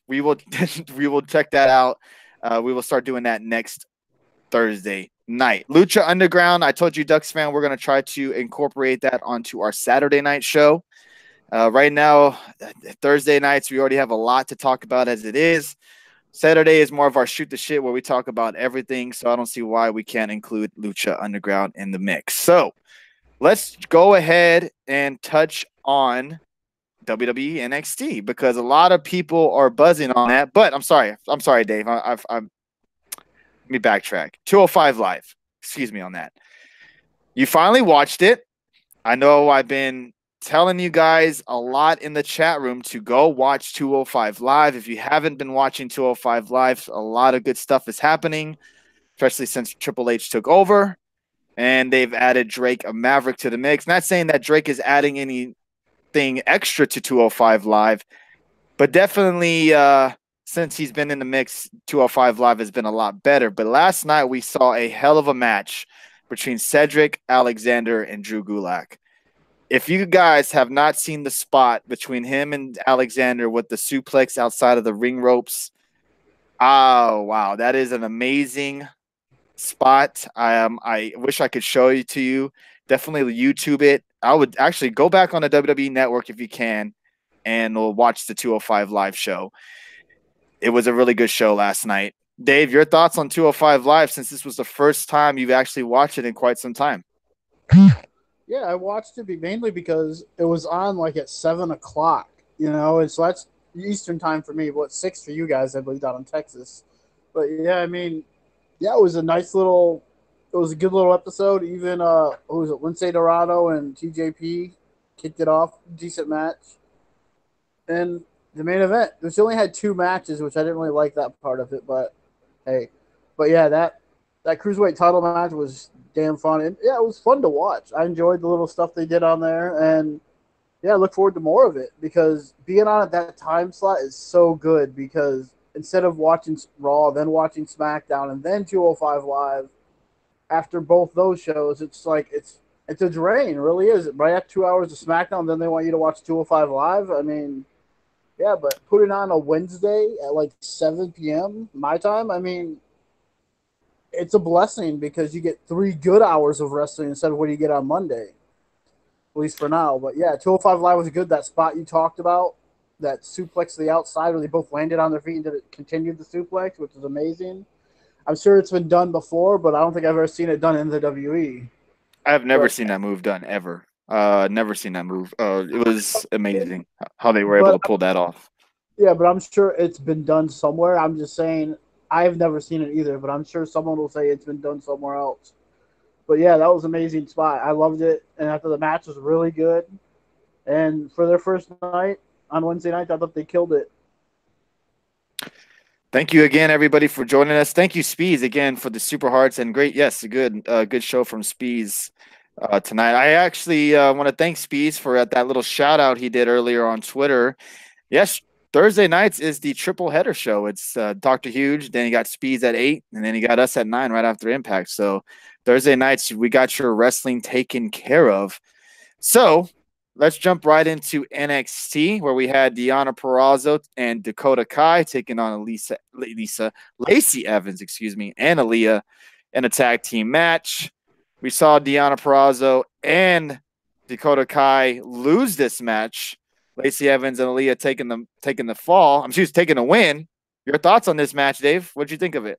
we will we will check that out. We will start doing that next Thursday night. Lucha Underground. I told you, Ducks fan, we're going to try to incorporate that onto our Saturday night show. Right now, Thursday nights, we already have a lot to talk about as it is. Saturday is more of our shoot the shit where we talk about everything. So I don't see why we can't include Lucha Underground in the mix. So let's go ahead and touch on WWE NXT because a lot of people are buzzing on that. But I'm sorry, Dave. Let me backtrack. 205 Live. Excuse me on that. You finally watched it. I know I've been telling you guys a lot in the chat room to go watch 205 Live. If you haven't been watching 205 Live, a lot of good stuff is happening, especially since Triple H took over and they've added Drake a Maverick to the mix. Not saying that Drake is adding anything extra to 205 Live, but definitely since he's been in the mix, 205 Live has been a lot better. But last night we saw a hell of a match between Cedric Alexander and Drew Gulak. If you guys have not seen the spot between him and Alexander with the suplex outside of the ring ropes, oh wow, that is an amazing spot. I wish I could show it to you. Definitely YouTube it. I would actually go back on the WWE Network if you can, and we'll watch the 205 Live show. It was a really good show last night. Dave, your thoughts on 205 Live since this was the first time you've actually watched it in quite some time? Yeah, I watched it mainly because it was on like at 7 o'clock, and so that's Eastern time for me. What 6 for you guys? I believe down in Texas. But yeah, I mean, yeah, it was a good little episode. Even who was it? Lindsay Dorado and TJP kicked it off, decent match. And the main event, which only had 2 matches, which I didn't really like that part of it, but hey, but yeah, that cruiserweight title match was damn fun. And yeah, it was fun to watch. I enjoyed the little stuff they did on there, and yeah, I look forward to more of it because being on at that time slot is so good. Because instead of watching Raw, then watching SmackDown, and then 205 Live, after both those shows, it's like it's a drain. It really is. Right after 2 hours of SmackDown, then they want you to watch 205 Live. I mean, yeah, but put it on a Wednesday at like 7 p.m. my time. I mean, it's a blessing because you get 3 good hours of wrestling instead of what you get on Monday, at least for now. But yeah, 205 Live was good. That spot you talked about, that suplex to the outside where they both landed on their feet and continued the suplex, which was amazing. I'm sure it's been done before, but I don't think I've ever seen it done in the WWE. I've never But seen that move done ever. Never seen that move. It was amazing how they were able but to pull that off. yeah, but I'm sure it's been done somewhere. I'm just saying I've never seen it either, but I'm sure someone will say it's been done somewhere else. But yeah, that was an amazing spot. I loved it, and after the match was really good. And for their first night on Wednesday night, I thought they killed it. Thank you again, everybody, for joining us. Thank you, Speeds, again for the super hearts and great, yes, a good show from Speeds tonight. I actually want to thank Speeds for that little shout out he did earlier on Twitter. Yes, Thursday nights is the triple header show. It's Dr. Huge, then you got Speeds at 8, and then you got us at 9 right after Impact. So Thursday nights, we got your wrestling taken care of. So let's jump right into NXT, where we had Deonna Purrazzo and Dakota Kai taking on Lacey Evans, and Aaliyah in a tag team match. We saw Deonna Purrazzo and Dakota Kai lose this match. Lacey Evans and Aaliyah taking the fall. Taking a win. Your thoughts on this match, Dave? What'd you think of it?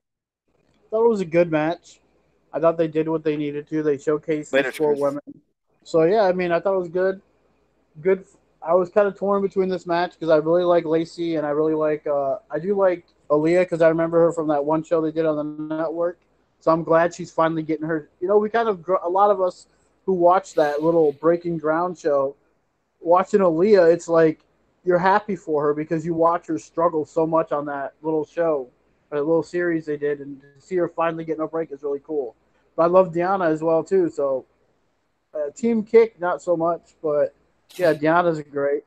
I thought it was a good match. I thought they did what they needed to. They showcased Later, these 4 Chris. women. So yeah, I mean, I thought it was good. Good. I was kind of torn between this match because I really like Lacey and I really like I do like Aaliyah because I remember her from that one show they did on the network. So I'm glad she's finally getting her. We kind of a lot of us who watched that little Breaking Ground show, watching Aaliyah, it's like you're happy for her because you watch her struggle so much on that little show, a little series they did, and to see her finally getting a break is really cool. But I love Deonna as well too. So Team Kick not so much, but yeah, Deonna's great.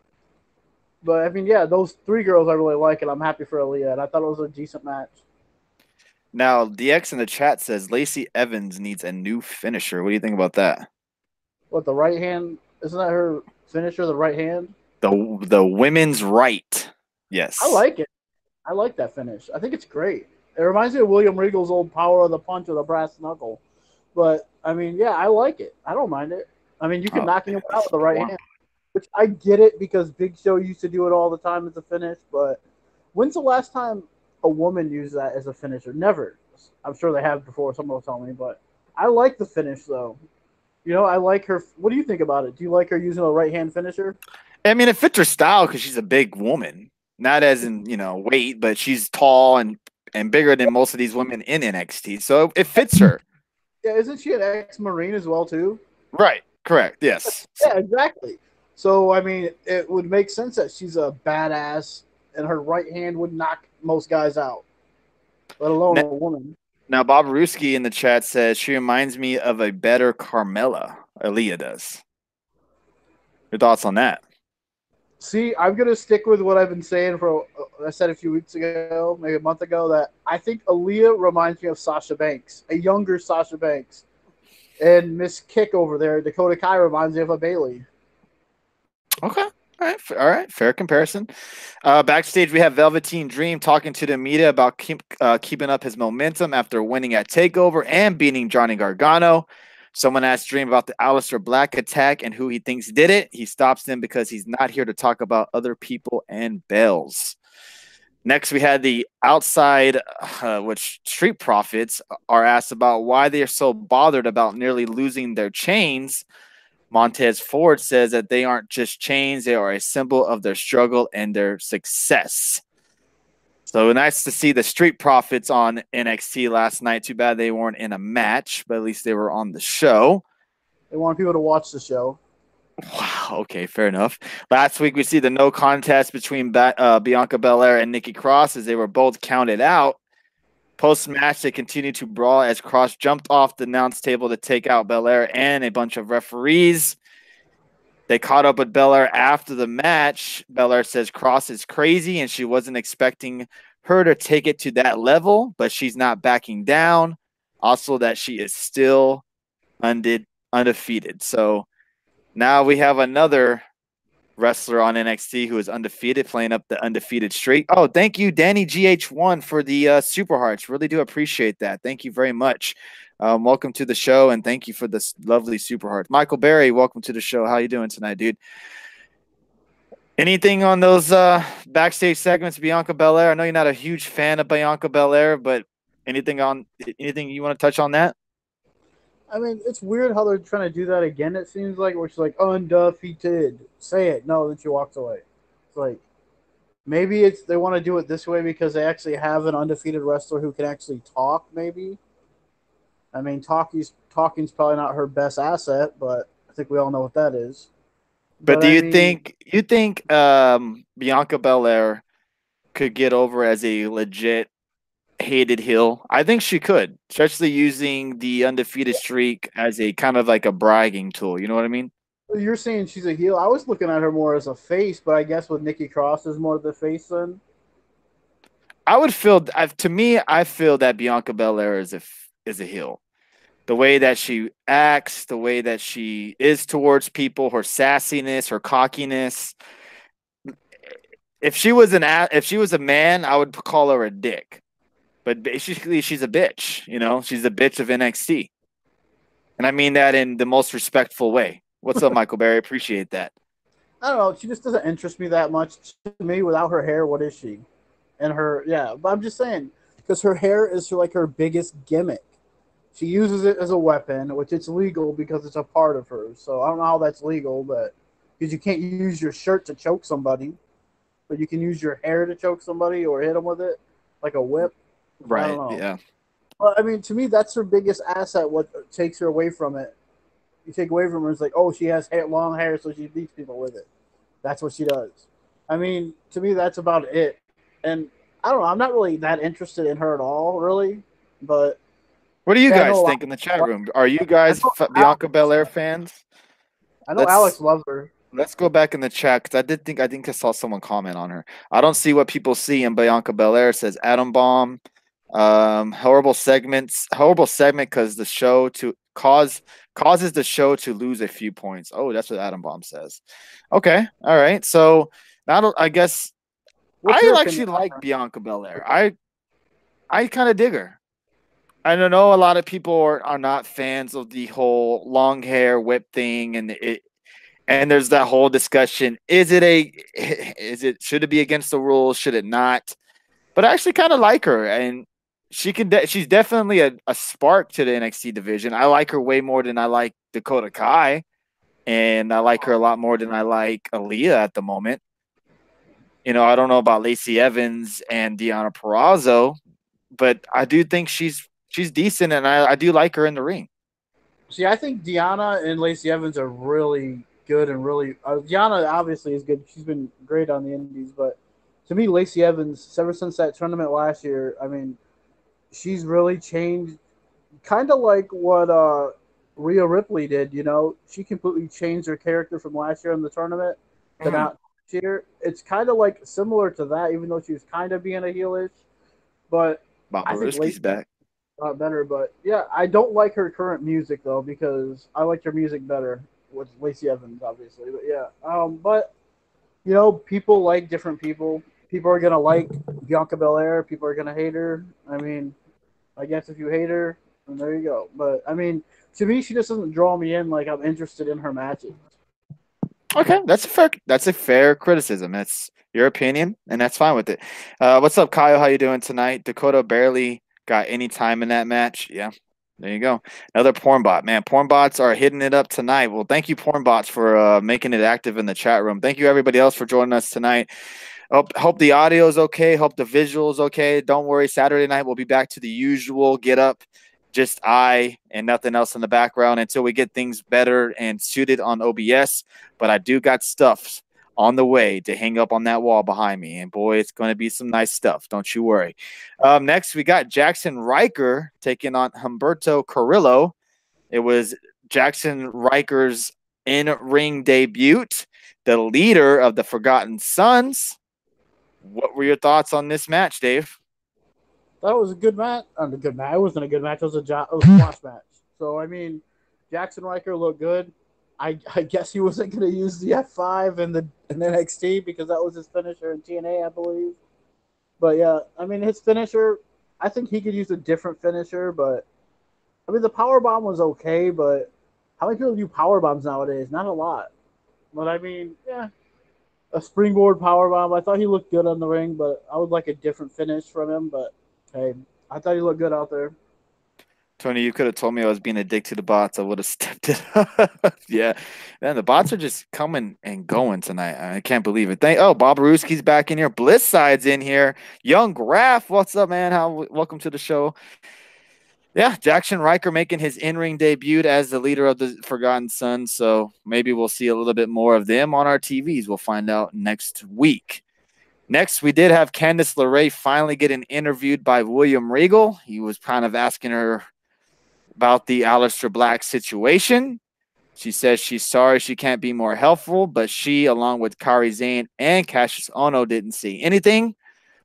But I mean, yeah, those 3 girls I really like, and I'm happy for Aaliyah, and I thought it was a decent match. Now, DX in the chat says Lacey Evans needs a new finisher. What do you think about that? What, the right hand? Isn't that her finisher? The right hand? The women's right. I Yes. like it. I like that finish. I think it's great. It reminds me of William Regal's old Power of the Punch with a brass knuckle. But I mean, yeah, I like it. I don't mind it. I mean, you can Oh, knock him man, out that's with the right warm. hand, which I get it because Big Show used to do it all the time as a finish. But when's the last time a woman used that as a finisher? Never. I'm sure they have before. Someone will tell me, but I like the finish though. You know, I like her. What do you think about it? Do you like her using a right hand finisher? I mean, it fits her style because she's a big woman, not as in weight, but she's tall and bigger than most of these women in NXT, so it fits her. Yeah, isn't she an ex Marine as well too? Right. Correct. Yes. So, Yeah, exactly. So I mean, it would make sense that she's a badass, and her right hand would knock most guys out, let alone ne- a woman. now, Bob Ruski in the chat says she reminds me of a better Carmella. Aaliyah does. Your thoughts on that? See, I'm gonna stick with what I've been saying for. I said a few weeks ago, maybe a month ago, that I think Aaliyah reminds me of Sasha Banks, a younger Sasha Banks, and Miss Kick over there, Dakota Kai, reminds me of a Bailey. Okay. All right. All right. Fair comparison. Backstage, we have Velveteen Dream talking to the media about keeping up his momentum after winning at TakeOver and beating Johnny Gargano. Someone asked Dream about the Aleister Black attack and who he thinks did it. He stops them because he's not here to talk about other people and bells. Next, we had the outside, which Street Profits are asked about why they are so bothered about nearly losing their chains. Montez Ford says that they aren't just chains, they are a symbol of their struggle and their success. So nice to see the Street Profits on NXT last night. Too bad they weren't in a match, but at least they were on the show. They want people to watch the show. Wow. Okay, fair enough. Last week we see the no contest between Bianca Belair and Nikki Cross as they were both counted out. Post match, they continued to brawl as Cross jumped off the announce table to take out Belair and a bunch of referees. They caught up with Belair after the match. Belair says Cross is crazy and she wasn't expecting her to take it to that level, but she's not backing down. Also, that she is still undefeated. So now we have another wrestler on NXT who is undefeated, playing up the undefeated streak. Oh, thank you, Danny GH1, for the Super Hearts. Really do appreciate that. Thank you very much. Welcome to the show, and thank you for this lovely Super Hearts. Michael Berry, welcome to the show. How you doing tonight, dude? Anything on those backstage segments, Bianca Belair? I know you're not a huge fan of Bianca Belair, but anything you want to touch on that? I mean, it's weird how they're trying to do that again. It seems like, where she's like undefeated. Say it. No, then she walks away. It's like maybe it's they want to do it this way because they actually have an undefeated wrestler who can actually talk. Maybe. I mean, talking's probably not her best asset, but I think we all know what that is. But But do I you mean, think Bianca Belair could get over as a legit hated heel? I think she could, especially using the undefeated streak as a kind of like a bragging tool. You know what I mean? you're saying she's a heel. I was looking at her more as a face, but I guess with Nikki Cross is more the face then. I would feel to me, I feel that Bianca Belair is a heel. The way that she acts, the way that she is towards people, her sassiness, her cockiness. If she was a man, I would call her a dick. But basically, she's a bitch. You know, she's a bitch of NXT, and I mean that in the most respectful way. What's up, Michael Berry? Appreciate that. I don't know. She just doesn't interest me that much. To me, without her hair, what is she? And her, yeah. But I'm just saying because her hair is like her biggest gimmick. She uses it as a weapon, which it's legal because it's a part of her. So I don't know how that's legal, but because you can't use your shirt to choke somebody, but you can use your hair to choke somebody or hit them with it, like a whip. I don't Right. know. Yeah. But I mean, to me, that's her biggest asset. What takes her away from it? You take away from her, it's like, oh, she has long hair, so she beats people with it. That's what she does. I mean, to me, that's about it. And I don't know. I'm not really that interested in her at all, really. But What do you yeah, I know guys a lot. think in the chat room? Are you guys Bianca Belair fans? I know Let's Alex loves her. let's go back in the chat because I think I saw someone comment on her. I don't see what people see in Bianca Belair. It says Atom Bomb, horrible segment because the show to causes the show to lose a few points. Oh, that's what Atom Bomb says. Okay, all right. So now I guess What's I your opinion actually on like her? Bianca Belair. I kind of dig her. I don't know. A lot of people are not fans of the whole long hair whip thing, and there's that whole discussion: should it be against the rules? Should it not? But I actually kind of like her, and she's definitely a spark to the NXT division. I like her way more than I like Dakota Kai, and I like her a lot more than I like Aaliyah at the moment. I don't know about Lacey Evans and Deanna Purrazzo, but I do think she's decent, and I do like her in the ring. See, I think Deanna and Lacey Evans are really good and really. Deanna obviously is good. She's been great on the Indies, but to me, Lacey Evans, ever since that tournament last year, I mean, she's really changed. Kind of like what Rhea Ripley did. She completely changed her character from last year in the tournament to Mm. not this year. It's kind of like similar to that, even though she was kind of being a heelish. But I think Barbarowski's Lacey back. a lot better. But yeah, I don't like her current music though because I like her music better with Lacey Evans, obviously. But yeah, but people like different people. People are gonna like Bianca Belair. People are gonna hate her. I mean, I guess if you hate her, then there you go. But I mean, to me, she just doesn't draw me in like I'm interested in her matches. Okay, that's a fair criticism. That's your opinion, and that's fine with it. What's up, Kyle? How you doing tonight? Dakota barely got any time in that match. Yeah, there you go. Another porn bot, man. Porn bots are hitting it up tonight. Well, thank you, porn bots, for making it active in the chat room. Thank you, everybody else, for joining us tonight. Hope the audio is okay. Hope the visual is okay. Don't worry. Saturday night we'll be back to the usual get up, just I and nothing else in the background until we get things better and suited on OBS. But I do got stuff on the way to hang up on that wall behind me, and boy, it's going to be some nice stuff. Don't you worry. Next, we got Jackson Riker taking on Humberto Carrillo. It was Jackson Riker's in-ring debut, the leader of the Forgotten Sons. What were your thoughts on this match, Dave? That was a good match. A good match. It wasn't a good match. It was a squash match. So I mean, Jackson Riker looked good. I guess he wasn't going to use the F5 in NXT because that was his finisher in TNA, I believe. But yeah, I mean his finisher. I think he could use a different finisher, but I mean the power bomb was okay. But how many people do power bombs nowadays? Not a lot. But I mean, yeah, a springboard power bomb. I thought he looked good on the ring, but I would like a different finish from him. But hey, I thought he looked good out there. Tony, you could have told me I was being a dick to the bots. I would have stepped it up. Yeah. Man, the bots are just coming and going tonight. I can't believe it. Bob Ruski's back in here. Bliss side's in here. Young Graf, what's up, man? Welcome to the show. Yeah, Jackson Riker making his in-ring debut as the leader of the Forgotten Sons. So maybe we'll see a little bit more of them on our TVs. We'll find out next week. Next, we did have Candice LeRae finally getting interviewed by William Regal. He was kind of asking her about the Aleister Black situation. She says she's sorry she can't be more helpful, but she, along with Kairi Sane and Cassius Ono, didn't see anything.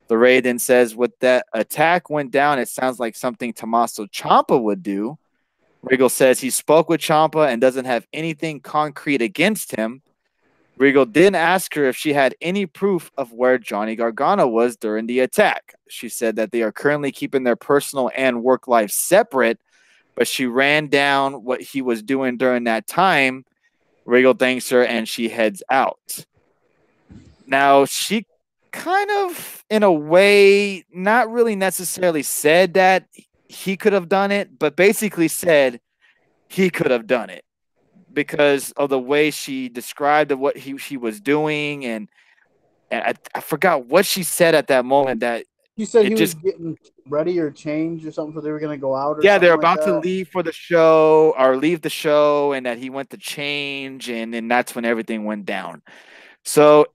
LeRae then says, with that attack went down, it sounds like something Tommaso Ciampa would do. Regal says he spoke with Ciampa and doesn't have anything concrete against him. Regal then asked her if she had any proof of where Johnny Gargano was during the attack. She said that they are currently keeping their personal and work life separate, but she ran down what he was doing during that time. Regal thanks her and she heads out. Now, she kind of, in a way, not really necessarily said that he could have done it, but basically said he could have done it because of the way she described what she was doing. And I forgot what she said at that moment that He said it he was just, getting ready or changed or something, so they were going to go out or yeah, they're something like about to that. leave for the show or leave the show, and that he went to change, and then that's when everything went down. So,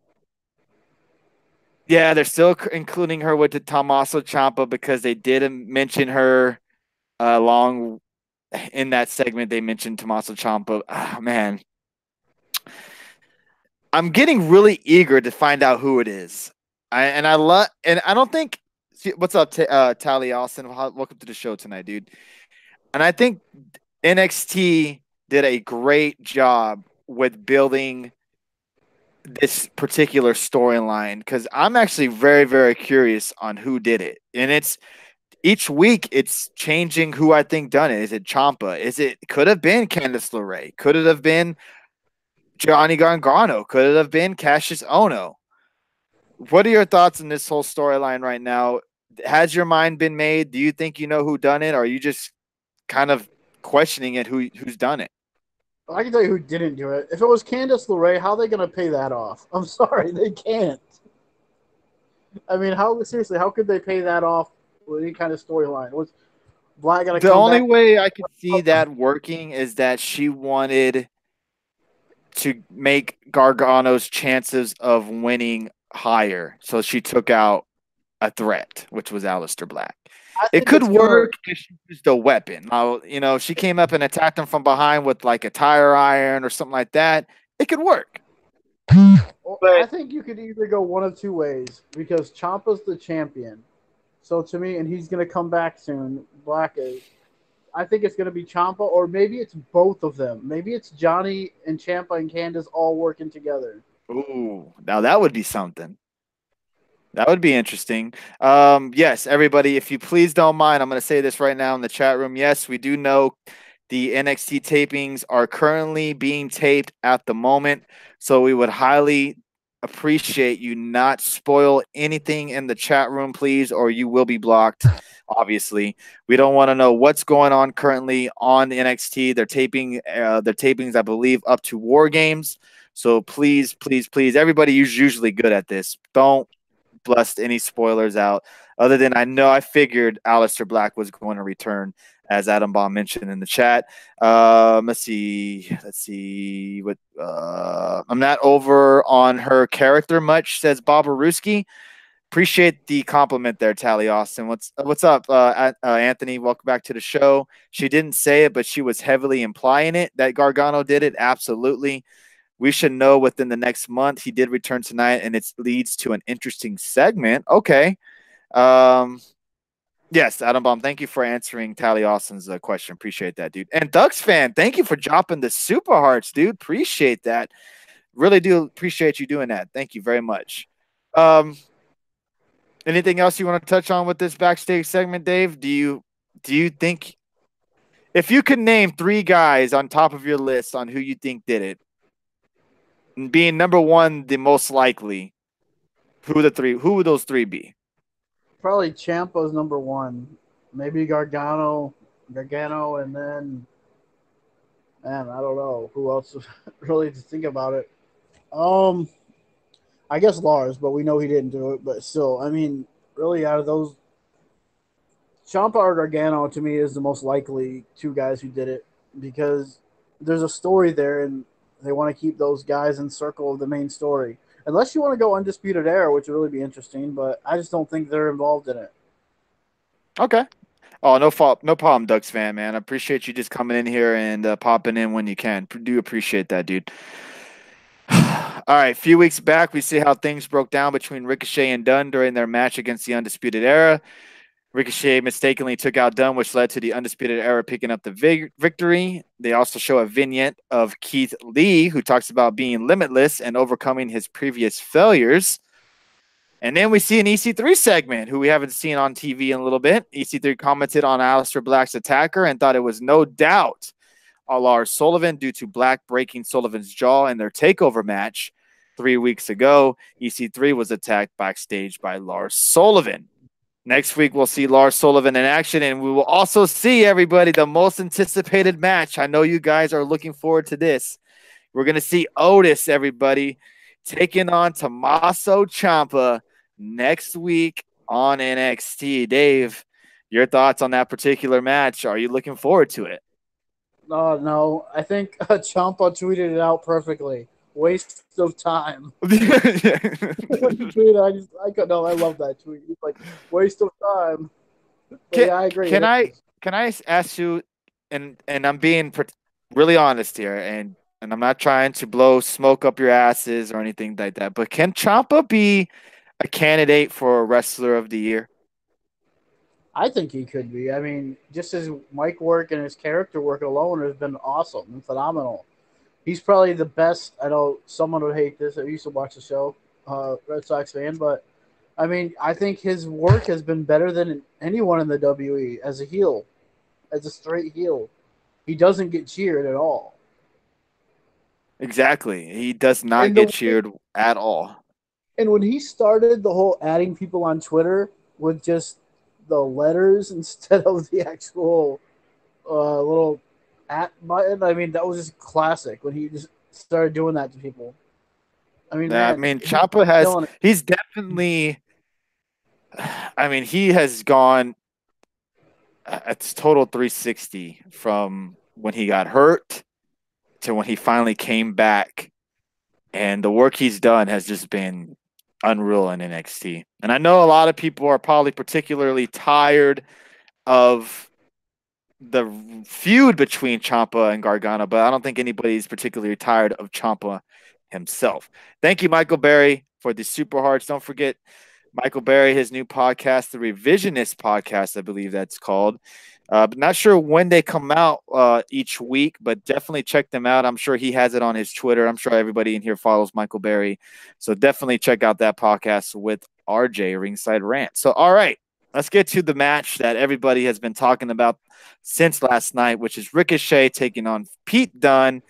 yeah, they're still including her with the Tommaso Ciampa because they did mention her along in that segment. They mentioned Tommaso Ciampa. Oh, man, I'm getting really eager to find out who it is. I love, and I don't think. What's up, Tally Austin? Welcome to the show tonight, dude. And I think NXT did a great job with building this particular storyline because I'm actually very, very curious on who did it. And it's each week it's changing who I think done it. Is it Champa? Is it could have been Candice LeRae? Could it have been Johnny Gargano? Could it have been Cassius Ono? What are your thoughts on this whole storyline right now? Has your mind been made? Do you think you know who done it? Or are you just kind of questioning it who's done it? I can tell you who didn't do it. If it was Candice LeRae, how are they going to pay that off? I'm sorry, they can't. I mean, how seriously? How could they pay that off with any kind of storyline? Was Black going to The come only back? way I could see that working is that she wanted to make Gargano's chances of winning higher. So she took out a threat, which was Aleister Black. I It think could it's gonna. work if she used a weapon. Now, if she came up and attacked him from behind with like a tire iron or something like that, it could work. I But think you could either go one of two ways because Ciampa's the champion. So to me, and he's gonna come back soon. Black is. I think it's gonna be Ciampa, or maybe it's both of them. Maybe it's Johnny and Ciampa and Candice all working together. ooh, now that would be something. That would be interesting. Yes, everybody, if you please don't mind, I'm going to say this right now in the chat room. Yes, we do know the NXT tapings are currently being taped at the moment. So we would highly appreciate you not spoil anything in the chat room, please, or you will be blocked. Obviously, we don't want to know what's going on currently on NXT. They're taping their tapings, I believe, up to War Games. So please, please, please, everybody is usually good at this. Don't blessed any spoilers out. Other than I figured Aleister Black was going to return, as Adam Baum mentioned in the chat. Let's see. Let's see. What I'm not over on her character much, says Bob Aruski. Appreciate the compliment there, Tally Austin. What's up, Anthony? Welcome back to the show. She didn't say it, but she was heavily implying it that Gargano did it. Absolutely. We should know within the next month. He did return tonight, and it leads to an interesting segment. Okay. Um, yes, Adam Baum, thank you for answering Tally Austin's question. Appreciate that, dude. And Ducks fan, thank you for dropping the super hearts, dude. Appreciate that. Really do appreciate you doing that. Thank you very much. Um, anything else you want to touch on with this backstage segment, Dave? Do you think if you could name three guys on top of your list on who you think did it, and being number one, the most likely, who would those three be? Probably Ciampa's number one. Maybe Gargano, and then man, I don't know who else. Really, to think about it. Um, I guess Lars, but we know he didn't do it. But still, I mean, really, out of those, Ciampa or Gargano to me is the most likely two guys who did it because there's a story there, and they want to keep those guys in circle of the main story. Unless you want to go Undisputed Era, which would really be interesting, but I just don't think they're involved in it. Okay. Oh, no fault, no problem, Ducks fan, man. I appreciate you just coming in here and popping in when you can. Do appreciate that, dude. All right, a few weeks back, we see how things broke down between Ricochet and Dunne during their match against the Undisputed Era. Ricochet mistakenly took out Dunne, which led to the Undisputed Era picking up the victory. They also show a vignette of Keith Lee, who talks about being limitless and overcoming his previous failures. And then we see an EC3 segment, who we haven't seen on TV in a little bit. EC3 commented on Aleister Black's attacker and thought it was no doubt Lars Sullivan due to Black breaking Sullivan's jaw in their takeover match 3 weeks ago. EC3 was attacked backstage by Lars Sullivan. Next week, we'll see Lars Sullivan in action, and we will also see, everybody, the most anticipated match. I know you guys are looking forward to this. We're going to see Otis, everybody, taking on Tommaso Ciampa next week on NXT. Dave, your thoughts on that particular match? Are you looking forward to it? No, I think Ciampa tweeted it out perfectly. Waste of time. I love that tweet. He's like, waste of time. But Can, yeah, I agree. can I ask you, and I'm being really honest here, and I'm not trying to blow smoke up your asses or anything like that, but can Ciampa be a candidate for a wrestler of the year? I think he could be. I mean, just his mic work and his character work alone has been awesome and phenomenal. he's probably the best. I know someone would hate this. I used to watch the show, Red Sox fan, but I mean, I think his work has been better than anyone in the WE as a heel, as a straight heel. He doesn't get cheered at all. Exactly. He does not And get the cheered at all. and when he started the whole adding people on Twitter with just the letters instead of the actual little at button, I mean, that was just classic when he just started doing that to people. I mean, Yeah, I man, mean, he's Ciampa has killing it. he's definitely. I mean, he has gone a total 360 from when he got hurt to when he finally came back, and the work he's done has just been unreal in NXT. And I know a lot of people are probably particularly tired of the feud between Ciampa and Gargano, but I don't think anybody's particularly tired of Ciampa himself. Thank you, Michael Berry, for the Super Hearts. Don't forget Michael Berry, his new podcast, the Revisionist Podcast, I believe that's called. But not sure when they come out each week, but definitely check them out. I'm sure he has it on his Twitter. I'm sure everybody in here follows Michael Berry. So definitely check out that podcast with RJ, Ringside Rant. So, all right, let's get to the match that everybody has been talking about since last night, which is Ricochet taking on Pete Dunne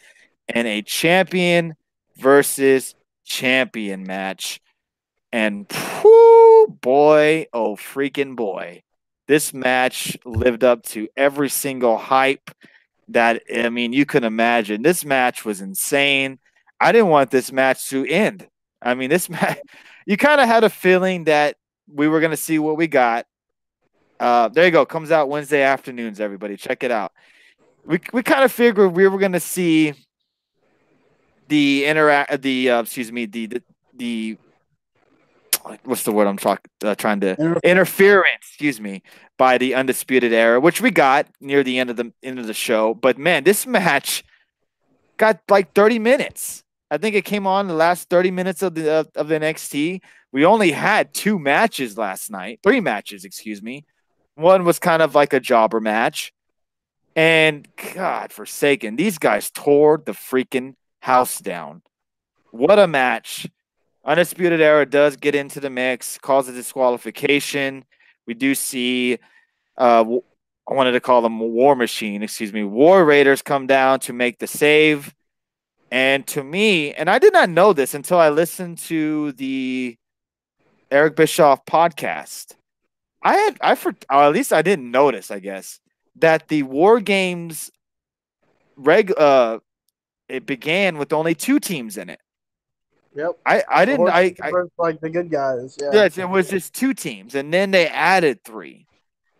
in a champion versus champion match. And whoo, boy, oh freaking boy, this match lived up to every single hype that, I mean, you can imagine. This match was insane. I didn't want this match to end. I mean, this match, you kind of had a feeling that we were going to see what we got. There you go. Comes out Wednesday afternoons, everybody. Check it out. We kind of figured we were going to see the interact, the, excuse me, the what's the word I'm trying to interference, excuse me, by the Undisputed Era, which we got near the end of the show. But man, this match got like 30 minutes. I think it came on the last 30 minutes of the NXT. We only had 3 matches, excuse me. One was kind of like a jobber match. And God forsaken, these guys tore the freaking house down. What a match. Undisputed Era does get into the mix, causes disqualification. We do see, I wanted to call them War Machine, excuse me. War Raiders come down to make the save. And to me, and I did not know this until I listened to the Eric Bischoff podcast. Or at least I didn't notice, I guess, that the War Games it began with only 2 teams in it. Yep. I didn't Like the good guys. Yeah. Yes, it was just 2 teams, and then they added 3.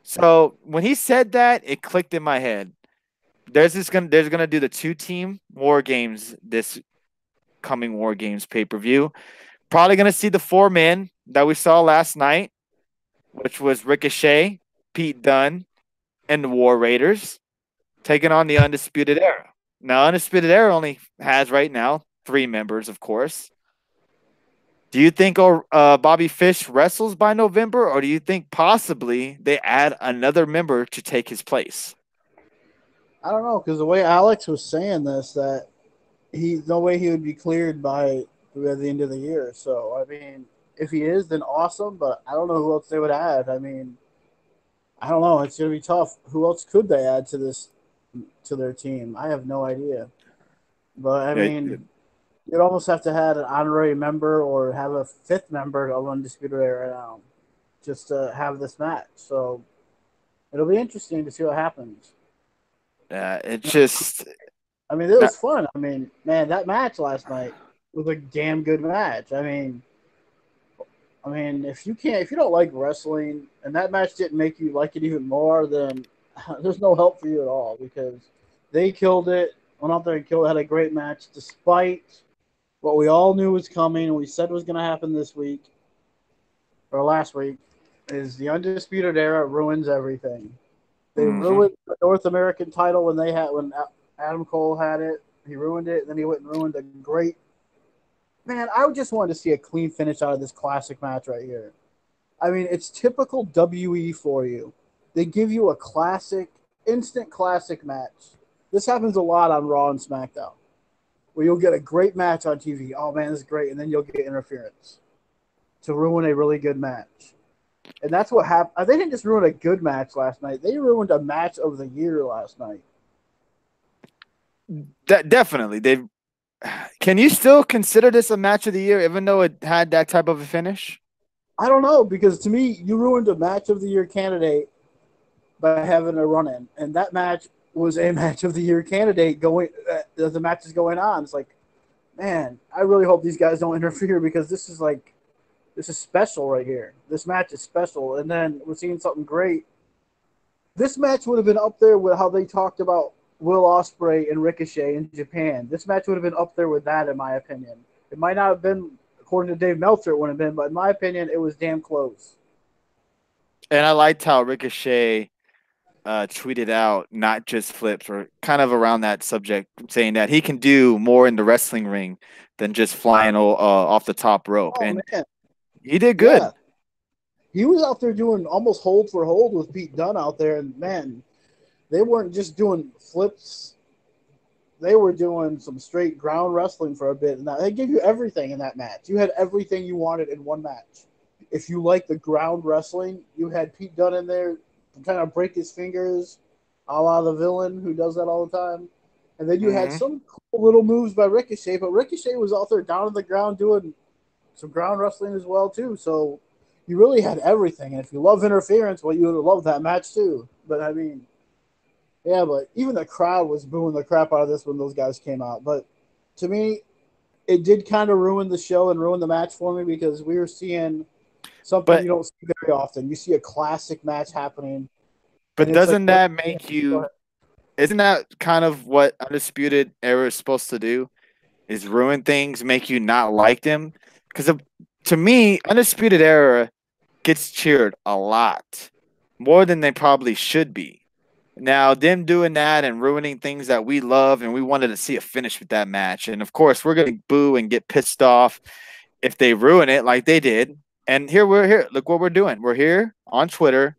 So when he said that, it clicked in my head. There's gonna do the 2-team War Games this coming War Games pay-per-view. Probably gonna see the 4 men that we saw last night, which was Ricochet, Pete Dunne, and the War Raiders taking on the Undisputed Era. Now, Undisputed Era only has right now 3 members, of course. Do you think Bobby Fish wrestles by November, or do you think possibly they add another member to take his place? I don't know, because the way Alex was saying this, that no way he would be cleared by the end of the year. So I mean, if he is, then awesome. But I don't know who else they would add. I mean, I don't know. It's gonna be tough. Who else could they add to their team? I have no idea. But I mean, you'd almost have to have an honorary member or have a 5th member of Undisputed Era now, just to have this match. So it'll be interesting to see what happens. It's just. I mean, it was fun. I mean, man, that match last night was a damn good match. I mean, if you don't like wrestling, and that match didn't make you like it even more, then there's no help for you at all, because they killed it. Went out there and killed it. Had a great match, despite what we all knew was coming and we said was going to happen this week or last week. Is the Undisputed Era ruins everything. They ruined the North American title when Adam Cole had it. He ruined it. Then he went and ruined a great. Man, I just wanted to see a clean finish out of this classic match right here. I mean, it's typical WE for you. They give you a instant classic match. This happens a lot on Raw and SmackDown, where you'll get a great match on TV. Oh man, this is great, and then you'll get interference to ruin a really good match. And that's what happened. They didn't just ruin a good match last night; they ruined a match of the year last night. Definitely. They Can you still consider this a match of the year, even though it had that type of a finish? I don't know because to me, you ruined a match of the year candidate by having a run in, and that match was a match of the year candidate going. The match is going on. It's like, man, I really hope these guys don't interfere because this is special right here. This match is special, and then we're seeing something great. This match would have been up there with how they talked about Will Ospreay and Ricochet in Japan. This match would have been up there with that, in my opinion. It might not have been, according to Dave Meltzer, it wouldn't have been, but in my opinion, it was damn close. And I liked how Ricochet tweeted out not just flips or kind of around that subject, saying that he can do more in the wrestling ring than just flying off the top rope. Oh And man, he did yeah, good. he was out there doing almost hold for hold with Pete Dunne out there, and man, they weren't just doing flips; they were doing some straight ground wrestling for a bit. And they gave you everything in that match. You had everything you wanted in one match. If you like the ground wrestling, you had Pete Dunne in there kind of break his fingers, a la the villain who does that all the time. And then you had Hmm. some cool little moves by Ricochet, but Ricochet was out there down on the ground doing some ground wrestling as well too. So you really had everything. And if you love interference, well, you would have loved that match too. But I mean, yeah, but even the crowd was booing the crap out of this when those guys came out. But to me, it did kind of ruin the show and ruin the match for me because we were seeing something you But don't see very often. You see a classic match happening, and but it's like, doesn't what? that make you? Isn't that kind of what Undisputed Era is supposed to do? Is ruin things, make you not like them? Because to me, Undisputed Era gets cheered a lot more than they probably should be. Now, them doing that and ruining things that we love and we wanted to see a finish with that match. And of course, we're going to boo and get pissed off if they ruin it like they did. And here we're here. Look what we're doing. We're here on Twitter,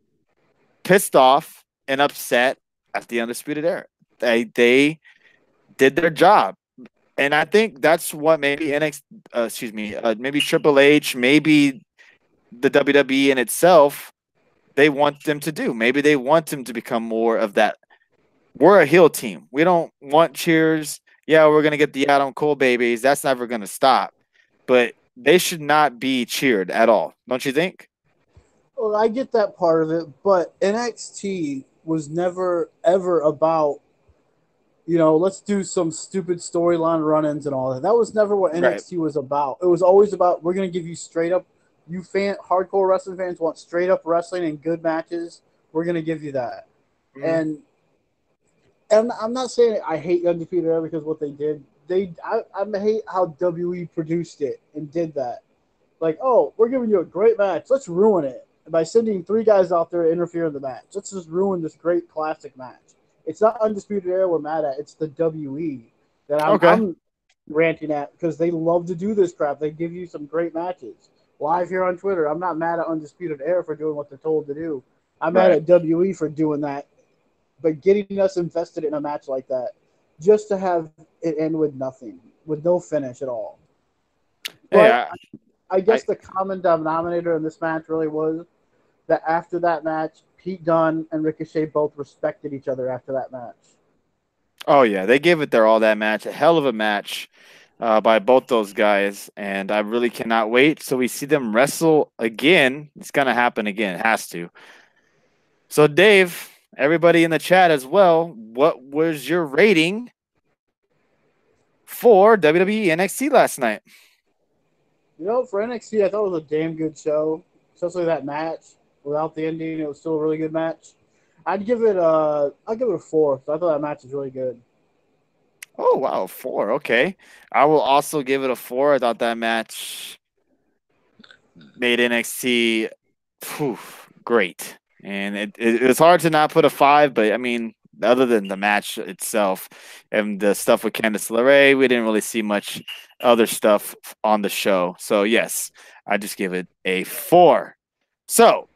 pissed off and upset at the Undisputed Era. They did their job. And I think that's what maybe maybe Triple H, maybe the WWE in itself, they want them to do. Maybe they want them to become more of that. We're a heel team. We don't want cheers. Yeah, we're gonna get the Adam Cole babies. That's never gonna stop. But they should not be cheered at all. Don't you think? Well, I get that part of it, but NXT was never ever about let's do some stupid storyline run-ins and all that. That was never what Right. NXT was about. It was always about we're going to give you straight up. Hardcore wrestling fans want straight up wrestling and good matches. We're going to give you that. Mm-hmm. And I'm not saying I hate Undefeated Era because what they did. I hate how WWE produced it and did that. Like, oh, we're giving you a great match. Let's ruin it by sending three guys out there to interfere in the match. Let's just ruin this great classic match. It's not Undisputed Era we're mad at. It's the WE that Okay. I'm ranting at because they love to do this crap. They give you some great matches. Live here on Twitter, I'm not mad at Undisputed Era for doing what they're told to do. I'm mad Right. at WE for doing that, but getting us invested in a match like that just to have it end with nothing, with no finish at all. Hey, But I I guess the common denominator in this match really was that after that match, Pete Dunne and Ricochet both respected each other after that match. oh yeah, they gave it their all that match. A hell of a match by both those guys, and I really cannot wait. So we see them wrestle again. It's gonna happen again. It has to. So Dave, everybody in the chat as well, what was your rating for WWE NXT last night? For NXT, I thought it was a damn good show, especially that match. Without the ending, it was still a really good match. I'll give it a 4. So I thought that match was really good. Oh wow, 4. Okay, I will also give it a 4. I thought that match made NXT great, and it was hard to not put a 5. But I mean, other than the match itself and the stuff with Candice LeRae, we didn't really see much other stuff on the show. So yes, I just give it a 4. So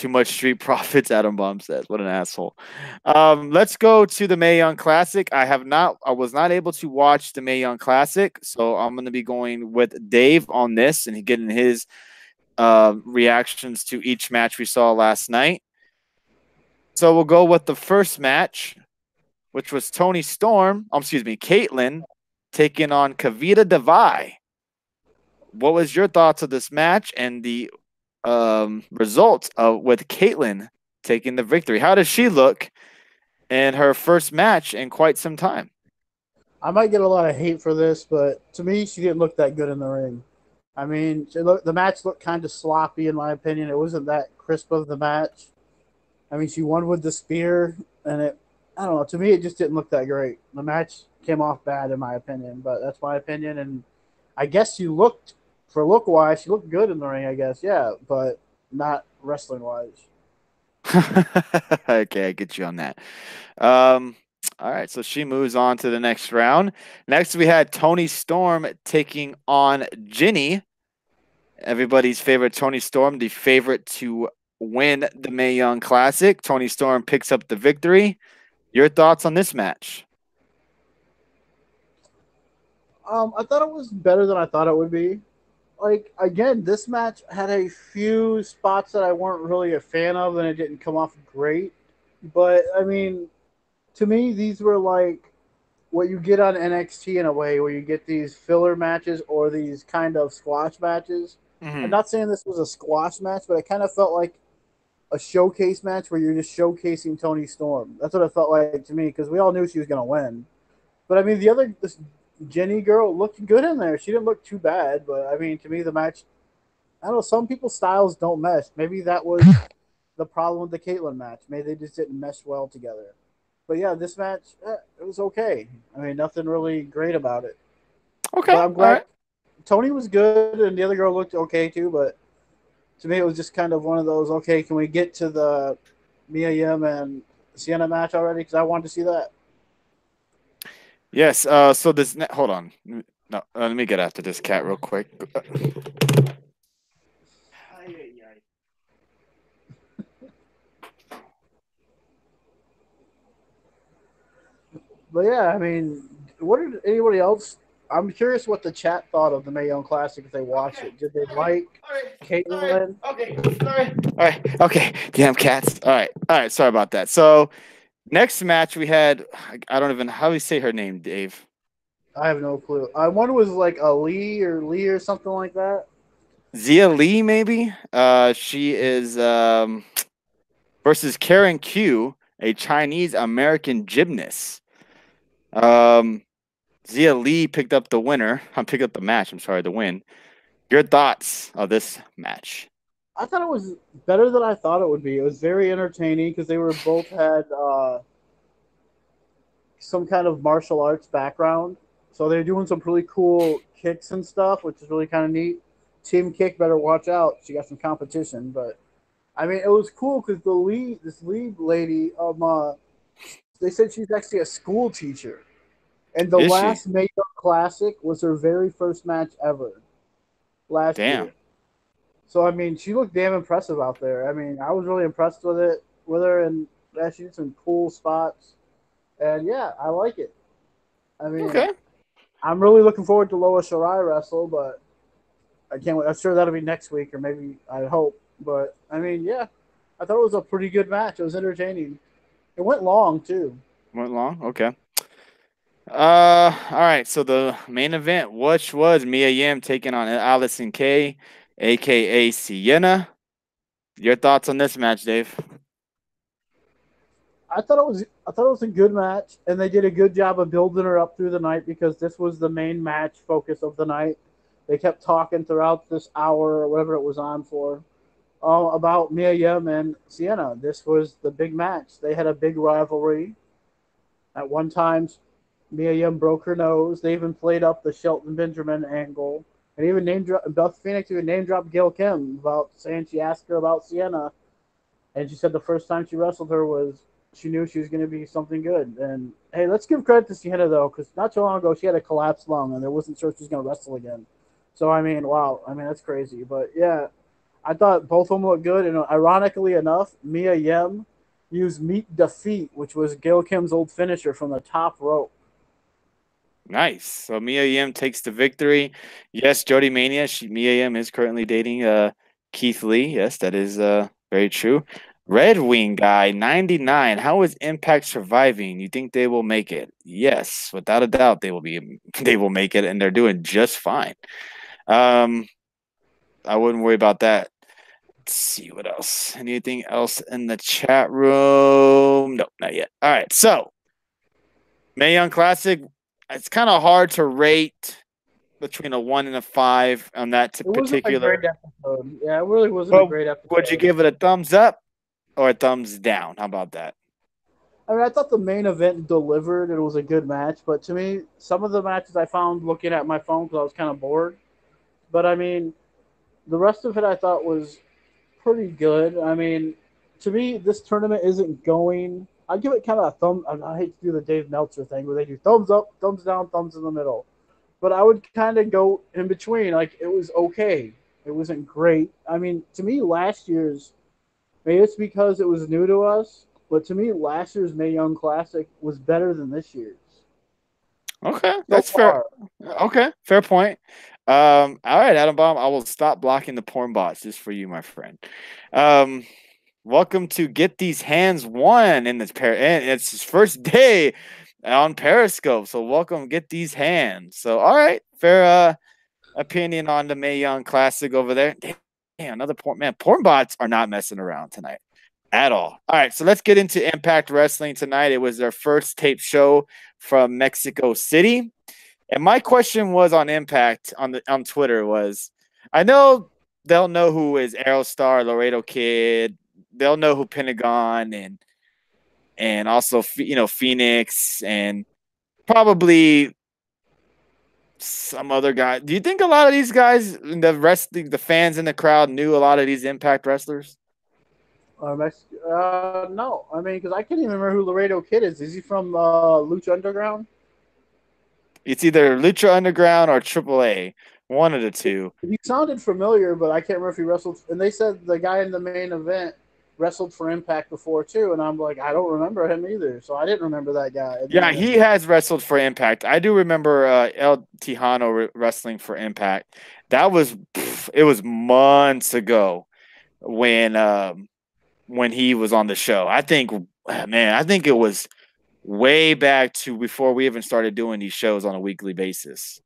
too much street profits, Adam Bomb says. What an asshole. Let's go to the Mae Young Classic. I was not able to watch the Mae Young Classic, so I'm going to be going with Dave on this and getting his reactions to each match we saw last night. So we'll go with the first match, which was Caitlyn taking on Kavita Devai. What was your thoughts of this match and the results with Caitlyn taking the victory? How does she look in her first match in quite some time? I might get a lot of hate for this, but to me, she didn't look that good in the ring. I mean, the match looked kind of sloppy, in my opinion. It wasn't that crisp of the match. I mean, she won with the spear, and I don't know. To me, it just didn't look that great. The match came off bad, in my opinion, but that's my opinion. And I guess she looked, for look-wise, she looked good in the ring, I guess, yeah, but not wrestling-wise. Okay, I get you on that. All right, so she moves on to the next round. Next, we had Toni Storm taking on Jinny. Everybody's favorite Toni Storm, the favorite to win the Mae Young Classic. Toni Storm picks up the victory. Your thoughts on this match? I thought it was better than I thought it would be. Like, again, this match had a few spots that I weren't really a fan of, and it didn't come off great. But I mean, to me, these were like what you get on NXT in a way, where you get these filler matches or these kind of squash matches. I'm Mm-hmm. not saying this was a squash match, but it kind of felt like a showcase match where you're just showcasing Toni Storm. That's what it felt like to me, because we all knew she was going to win. But I mean, this Jenny girl looked good in there. She didn't look too bad, but I mean, to me, the match, I don't know, some people's styles don't mesh. Maybe that was the problem with the Caitlyn match. Maybe they just didn't mesh well together. But yeah, this match, it was okay. I mean, nothing really great about it. Okay, But I'm all glad right. Tony was good, and the other girl looked okay too. But to me, it was just kind of one of those. Okay, can we get to the Mia Yim and Sienna match already? Because I wanted to see that. Yes. So hold on. No, let me get after this cat real quick. But yeah, I mean, what did anybody else? I'm curious what the chat thought of the Mae Young Classic if they watched Okay. it. Did they All right. like All right. All right. Caitlyn? Okay. Sorry. All right. Okay. Damn cats. All right. All right. Sorry about that. So next match we had, I don't even, how do you say her name, Dave? I have no clue. One was like a Lee or something like that. Zia Lee, maybe. She is versus Karen Q, a Chinese American gymnast. Um, Zia Lee picked up the winner. Picked up the match. I'm sorry, the win. Your thoughts of this match? I thought it was better than I thought it would be. It was very entertaining because they were both had some kind of martial arts background, so they're doing some pretty cool kicks and stuff, which is really kind of neat. Team Kick better watch out. She got some competition, but I mean, it was cool because this lead lady, they said she's actually a school teacher, and the Is she? last Makeup Classic was her very first match ever last Damn. year. So I mean, she looked damn impressive out there. I mean, I was really impressed with her, and yeah, she did some cool spots. And yeah, I like it. I mean, Okay. I'm really looking forward to Loa Shirai wrestle, but I can't wait. I'm sure that'll be next week, or maybe I hope. But I mean, yeah, I thought it was a pretty good match. It was entertaining. It went long too. Went long. Okay. All right. So the main event, which was Mia Yim taking on Allison Kay, aka Sienna. Your thoughts on this match, Dave? I thought it was a good match, and they did a good job of building her up through the night because this was the main match focus of the night. They kept talking throughout this hour or whatever it was on for about Mia Yim and Sienna. This was the big match. They had a big rivalry. At one time, Mia Yim broke her nose. They even played up the Shelton Benjamin angle, and even Beth Phoenix even name dropped Gail Kim about saying she asked her about Sienna, and she said the first time she wrestled her was she knew she was going to be something good. And hey, let's give credit to Sienna though, because not too long ago she had a collapsed lung and they wasn't sure she was going to wrestle again. So I mean, wow, I mean that's crazy. But yeah, I thought both of them looked good, and ironically enough, Mia Yim used Meet Defeat, which was Gail Kim's old finisher from the top rope. Nice. So Mia Yim takes the victory. Yes, Jody Mania. Mia Yim is currently dating Keith Lee. Yes, that is very true. Red Wing guy 99. How is Impact surviving? You think they will make it? Yes, without a doubt they will be they will make it, and they're doing just fine. Um I wouldn't worry about that. Let's see what else. Anything else in the chat room? Nope, not yet. All right. So Mae Young Classic, it's kind of hard to rate between a 1 and a 5 on that It wasn't a particular. great episode. Yeah, it really wasn't a But great episode. would you give it a thumbs up or a thumbs down? How about that? I mean, I thought the main event delivered. It was a good match, but to me, some of the matches I found looking at my phone because I was kind of bored. But I mean, the rest of it I thought was pretty good. I mean, to me, this tournament isn't going. I give it kind of a thumb. I hate to do the Dave Meltzer thing where they do thumbs up, thumbs down, thumbs in the middle. But I would kind of go in between. Like, it was okay. It wasn't great. I mean, to me, last year's, maybe it's because it was new to us, but to me, last year's Mae Young Classic was better than this year's. Okay, So that's fair. far. Okay, fair point. All right, Adam Bomb, I will stop blocking the porn bots just for you, my friend. Um, welcome to Get These Hands One in this pair, and it's his first day on Periscope. So welcome, Get These Hands. So all right, fair opinion on the Mae Young Classic over there. Damn, another porn man. Porn bots are not messing around tonight at all. All right, so let's get into Impact Wrestling tonight. It was their first tape show from Mexico City. And my question was on Impact on Twitter was, I know they'll know who is Aerostar, Laredo Kid. They'll know who Pentagon and also Phoenix and probably some other guy. Do you think a lot of these guys, the fans in the crowd, knew a lot of these Impact wrestlers? No. I mean, because I can't even remember who Laredo Kid is. Is he from Lucha Underground? It's either Lucha Underground or AAA, one of the two. He sounded familiar, but I can't remember if he wrestled. And they said the guy in the main event wrestled for Impact before too, and I'm like, I don't remember him either. So I didn't remember that guy. Yeah, he has wrestled for Impact. I do remember El Tejano wrestling for Impact. It was months ago when he was on the show. I think it was way back to before we even started doing these shows on a weekly basis.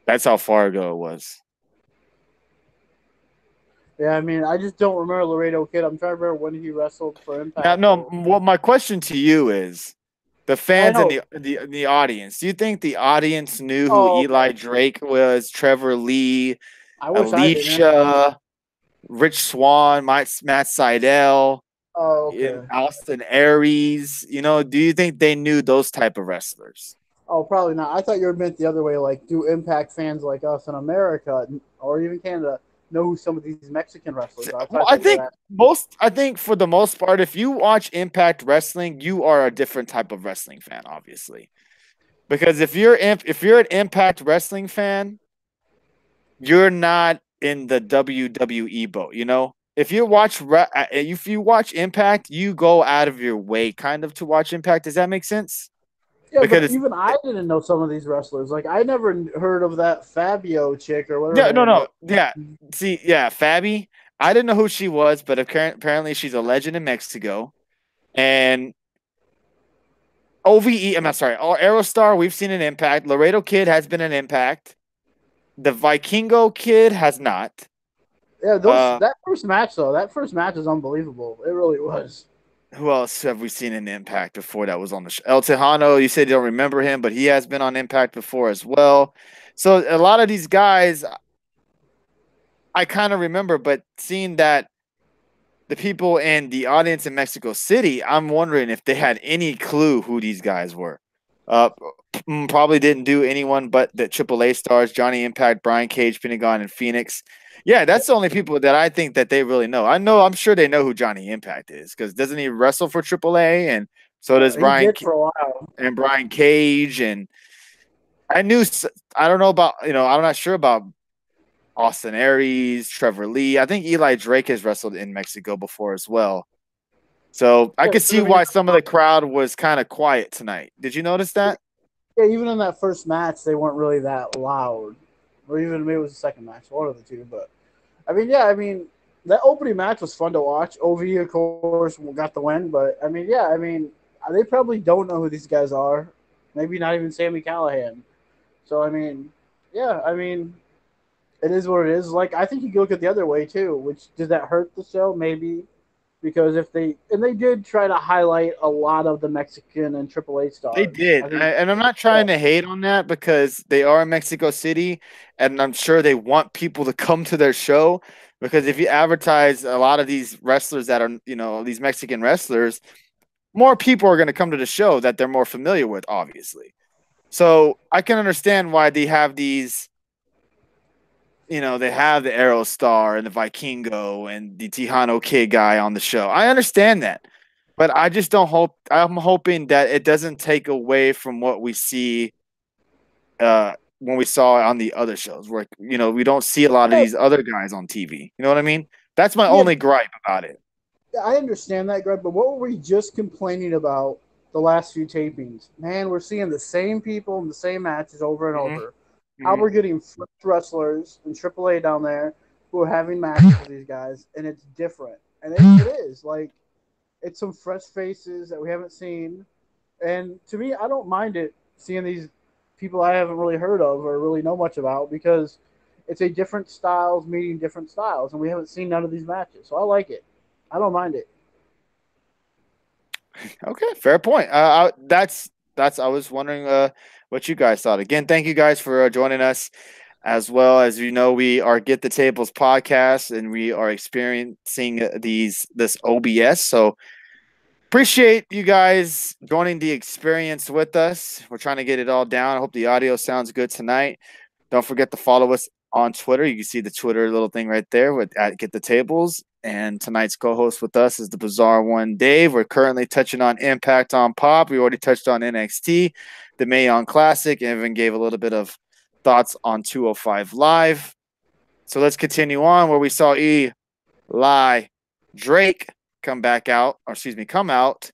That's how far ago it was. Yeah, I mean, I just don't remember Laredo Kid. I'm trying to remember when he wrestled for Impact. Now, no, well, my question to you is, the fans and the audience. Do you think the audience knew who Eli Drake was, Trevor Lee, Alicia, Rich Swann, Matt Seidel, Austin Aries? Do you think they knew those type of wrestlers? Oh, probably not. I thought you were meant the other way. Like, do Impact fans like us in America or even Canada know who some of these Mexican wrestlers are? I think for the most part, if you watch Impact Wrestling, you are a different type of wrestling fan, obviously. Because if you're an Impact Wrestling fan, you're not in the WWE boat, If you watch Impact, you go out of your way kind of to watch Impact. Does that make sense? Yeah, because even I didn't know some of these wrestlers. Like, I never heard of that Fabio chick or whatever. Yeah, no. Yeah. See, yeah, Fabi. I didn't know who she was, but apparently she's a legend in Mexico. And I'm sorry, Aerostar, we've seen an Impact. Laredo Kid has been an Impact. The Vikingo Kid has not. Yeah, that first match, though, is unbelievable. It really was. Who else have we seen in Impact before that was on the show? El Tejano, you said you don't remember him, but he has been on Impact before as well. So a lot of these guys, I kind of remember, but seeing that the people in the audience in Mexico City, I'm wondering if they had any clue who these guys were. Probably didn't do anyone but the AAA stars, Johnny Impact, Brian Cage, Pentagon, and Phoenix. Yeah, that's the only people that I think that they really know. I'm sure they know who Johnny Impact is because doesn't he wrestle for AAA? And so does Brian for a while. And Brian Cage. And I don't know about, I'm not sure about Austin Aries, Trevor Lee. I think Eli Drake has wrestled in Mexico before as well. So I Yeah, could 'cause see I mean, why some of the crowd was kind of quiet tonight. Did you notice that? yeah, even in that first match, they weren't really that loud, or even maybe it was the second match, one of the two. But I mean, yeah, I mean that opening match was fun to watch. Ov, of course, got the win, but I mean, yeah, I mean they probably don't know who these guys are. Maybe not even Sammy Callahan. So I mean, yeah, I mean it is what it is. Like I think you can look at the other way too. Which does that hurt the show? Maybe because if they did try to highlight a lot of the Mexican and AAA They stars. did. I think And I'm not yeah, trying to hate on that because they are in Mexico City and I'm sure they want people to come to their show because if you advertise a lot of these wrestlers that are, these Mexican wrestlers, more people are going to come to the show that they're more familiar with, obviously. So I can understand why they have these, they have the Aerostar and the Vikingo and the Tejano Kid guy on the show. I understand that. But I just don't hope. I'm hoping that it doesn't take away from what we see when we saw it on the other shows, where we don't see a lot of yeah, these other guys on TV. You know what I mean? That's my yeah, only gripe about it. I understand that, Greg. But what were we just complaining about the last few tapings? Man, we're seeing the same people in the same matches over and Hmm. over. How Hmm. we're getting wrestlers in AAA down there who are having matches with these guys, and it's different. And it is like it's some fresh faces that we haven't seen. And to me, I don't mind it seeing these people I haven't really heard of or really know much about because it's a different styles meeting different styles, and we haven't seen none of these matches. So I like it. I don't mind it. Okay, fair point. That's. I was wondering what you guys thought. Again, thank you guys for joining us. As well as we are Get the Tables podcast, and we are experiencing this OBS. So appreciate you guys joining the experience with us. We're trying to get it all down. I hope the audio sounds good tonight. Don't forget to follow us on Twitter. You can see the Twitter little thing right there with at Get the Tables. And tonight's co-host with us is the Bizarre One, Dave. We're currently touching on Impact on Pop. We already touched on NXT, the Mayon Classic, and even gave a little bit of thoughts on 205 Live. So let's continue on where we saw Eli Drake come out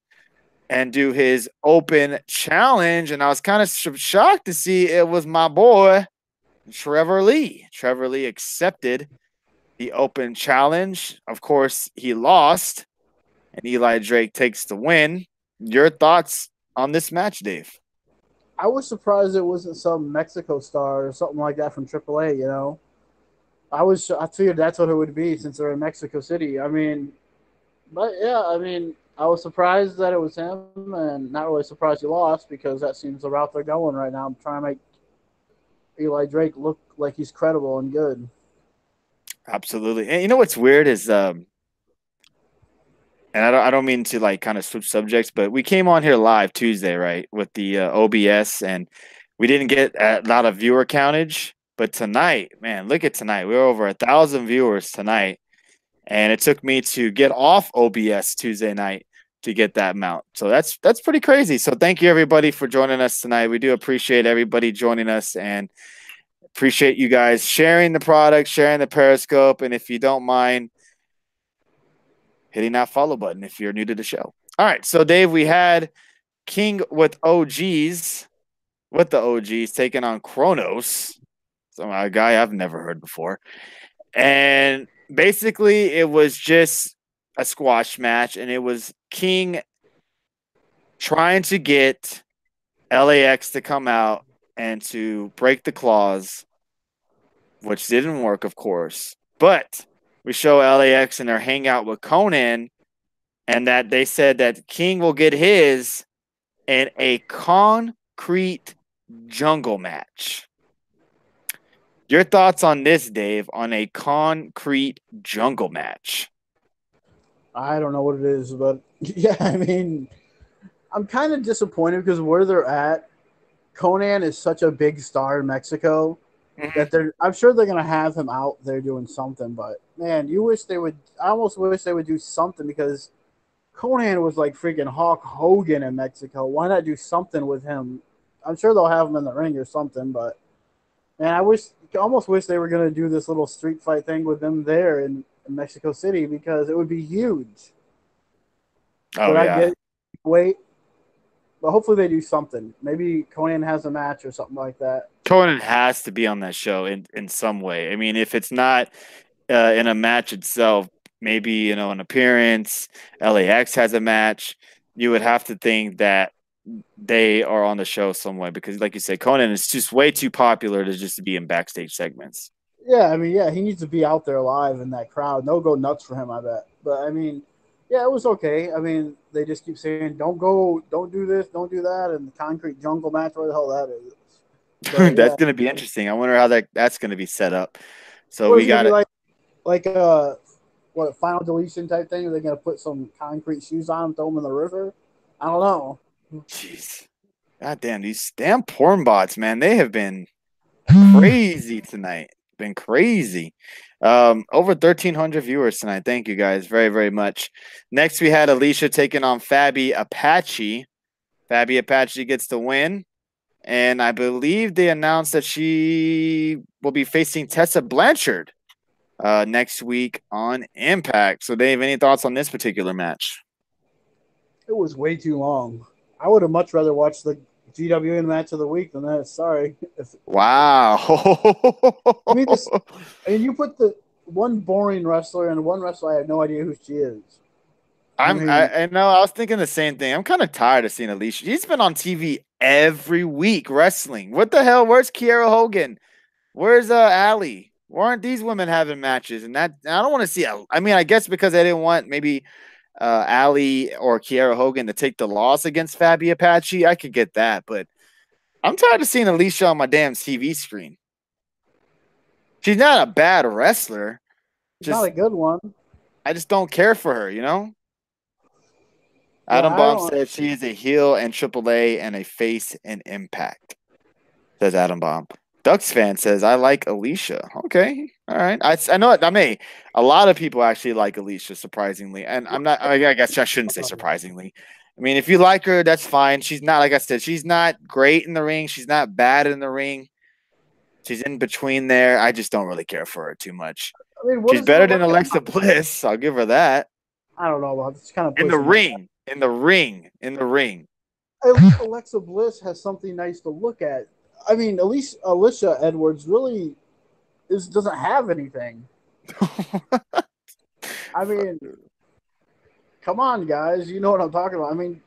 and do his open challenge. And I was kind of shocked to see it was my boy, Trevor Lee. Trevor Lee accepted the open challenge. Of course, he lost, and Eli Drake takes the win. Your thoughts on this match, Dave? I was surprised it wasn't some Mexico star or something like that from AAA. I figured that's what it would be since they're in Mexico City. I mean, but yeah, I mean, I was surprised that it was him, and not really surprised he lost because that seems the route they're going right now. I'm trying to make Eli Drake look like he's credible and good. Absolutely. And you know what's weird is and I don't mean to like kind of switch subjects, but we came on here live Tuesday, right, with the OBS, and we didn't get a lot of viewer countage. But tonight, man, look at tonight. We were over 1,000 viewers tonight, and it took me to get off OBS Tuesday night to get that amount. So that's pretty crazy. So thank you everybody for joining us tonight. We do appreciate everybody joining us and appreciate you guys sharing the product, sharing the Periscope, and if you don't mind hitting that follow button if you're new to the show. All right, so Dave, we had King with the OGs taking on Kronos, some a guy I've never heard before, and basically it was just a squash match, and it was King trying to get LAX to come out and to break the claws, which didn't work, of course, but we show LAX in their hangout with Conan, and that they said that King will get his in a concrete jungle match. Your thoughts on this, Dave, on a concrete jungle match? I don't know what it is, but yeah, I mean, I'm kind of disappointed because where they're at, Conan is such a big star in Mexico Mm-hmm. that I'm sure they're gonna have him out there doing something. But man, you wish they would. I almost wish they would do something because Conan was like freaking Hulk Hogan in Mexico. Why not do something with him? I'm sure they'll have him in the ring or something, but And almost wish they were going to do this little street fight thing with them there in Mexico City because it would be huge. Oh But I yeah. get wait, but hopefully they do something. Maybe Conan has a match or something like that. Conan has to be on that show in some way. I mean, if it's not in a match itself, maybe an appearance. LAX has a match. You would have to think that they are on the show some way because, like you said, Conan is just way too popular to just be in backstage segments. Yeah, I mean, yeah, he needs to be out there live in that crowd. They'll go nuts for him, I bet. But I mean, yeah, it was okay. I mean, they just keep saying, "Don't go, don't do this, don't do that," and the concrete jungle match, where the hell that is. But That's yeah, going to be interesting. I wonder how that's going to be set up. So what is we it gonna got be it. like what a final deletion type thing? Are they gonna put some concrete shoes on, throw them in the river? I don't know. Jeez, God damn these damn porn bots, man. They have been crazy tonight. Been crazy. Over 1,300 viewers tonight. Thank you guys very, very much. Next, we had Alicia taking on Fabi Apache. Fabi Apache gets the win. And I believe they announced that she will be facing Tessa Blanchard next week on Impact. So, Dave, any thoughts on this particular match? It was way too long. I would have much rather watched the GWN match of the week than that. Sorry. Wow. I mean, this. I mean, you put the one boring wrestler and one wrestler I have no idea who she is. I mean, I know I was thinking the same thing. I'm kind of tired of seeing Alicia. She's been on TV every week wrestling. What the hell? Where's Kiera Hogan? Where's Allie? Why aren't these women having matches? And I don't want to see. I mean, I guess because I didn't want maybe Allie or Kiera Hogan to take the loss against Fabi Apache. I could get that, but I'm tired of seeing Alicia on my damn TV screen. She's not a bad wrestler. it's not Just a good one. I just don't care for her. Yeah, Adam I Bomb don't. said she is a heel and AAA and a face in Impact. Says Adam Bomb. Ducks fan says I like Alicia. Okay, all right. I know it. I mean, a lot of people actually like Alicia, surprisingly, and I'm not. I guess I shouldn't say surprisingly. I mean, if you like her, that's fine. She's not, like I said, she's not great in the ring. She's not bad in the ring. She's in between there. I just don't really care for her too much. I mean, what She's is there to better than look at? Alexa Bliss. I'll give her that. I don't know. It's kind of In the pushing it. ring, in the ring, in the ring. At least Alexa Bliss has something nice to look at. I mean, at least Alicia Edwards really doesn't have anything. I mean, come on, guys. You know what I'm talking about. I mean,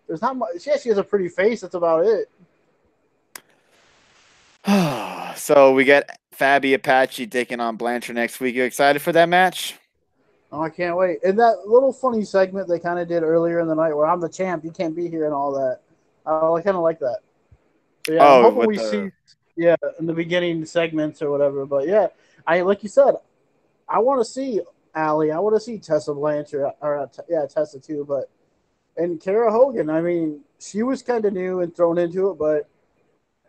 there's not much. Yeah, she has a pretty face. That's about it. So we get Fabi Apache taking on Blanchard next week. You excited for that match? Oh, I can't wait. And that little funny segment they kind of did earlier in the night where I'm the champ, you can't be here, and all that. I kind of like that. So yeah, I'm Oh, hoping with we the see, yeah, in the beginning segments or whatever. But yeah, I like you said, I want to see Allie. I want to see Tessa Blanchard, or yeah, Tessa too. But and Kara Hogan. I mean, she was kind of new and thrown into it, but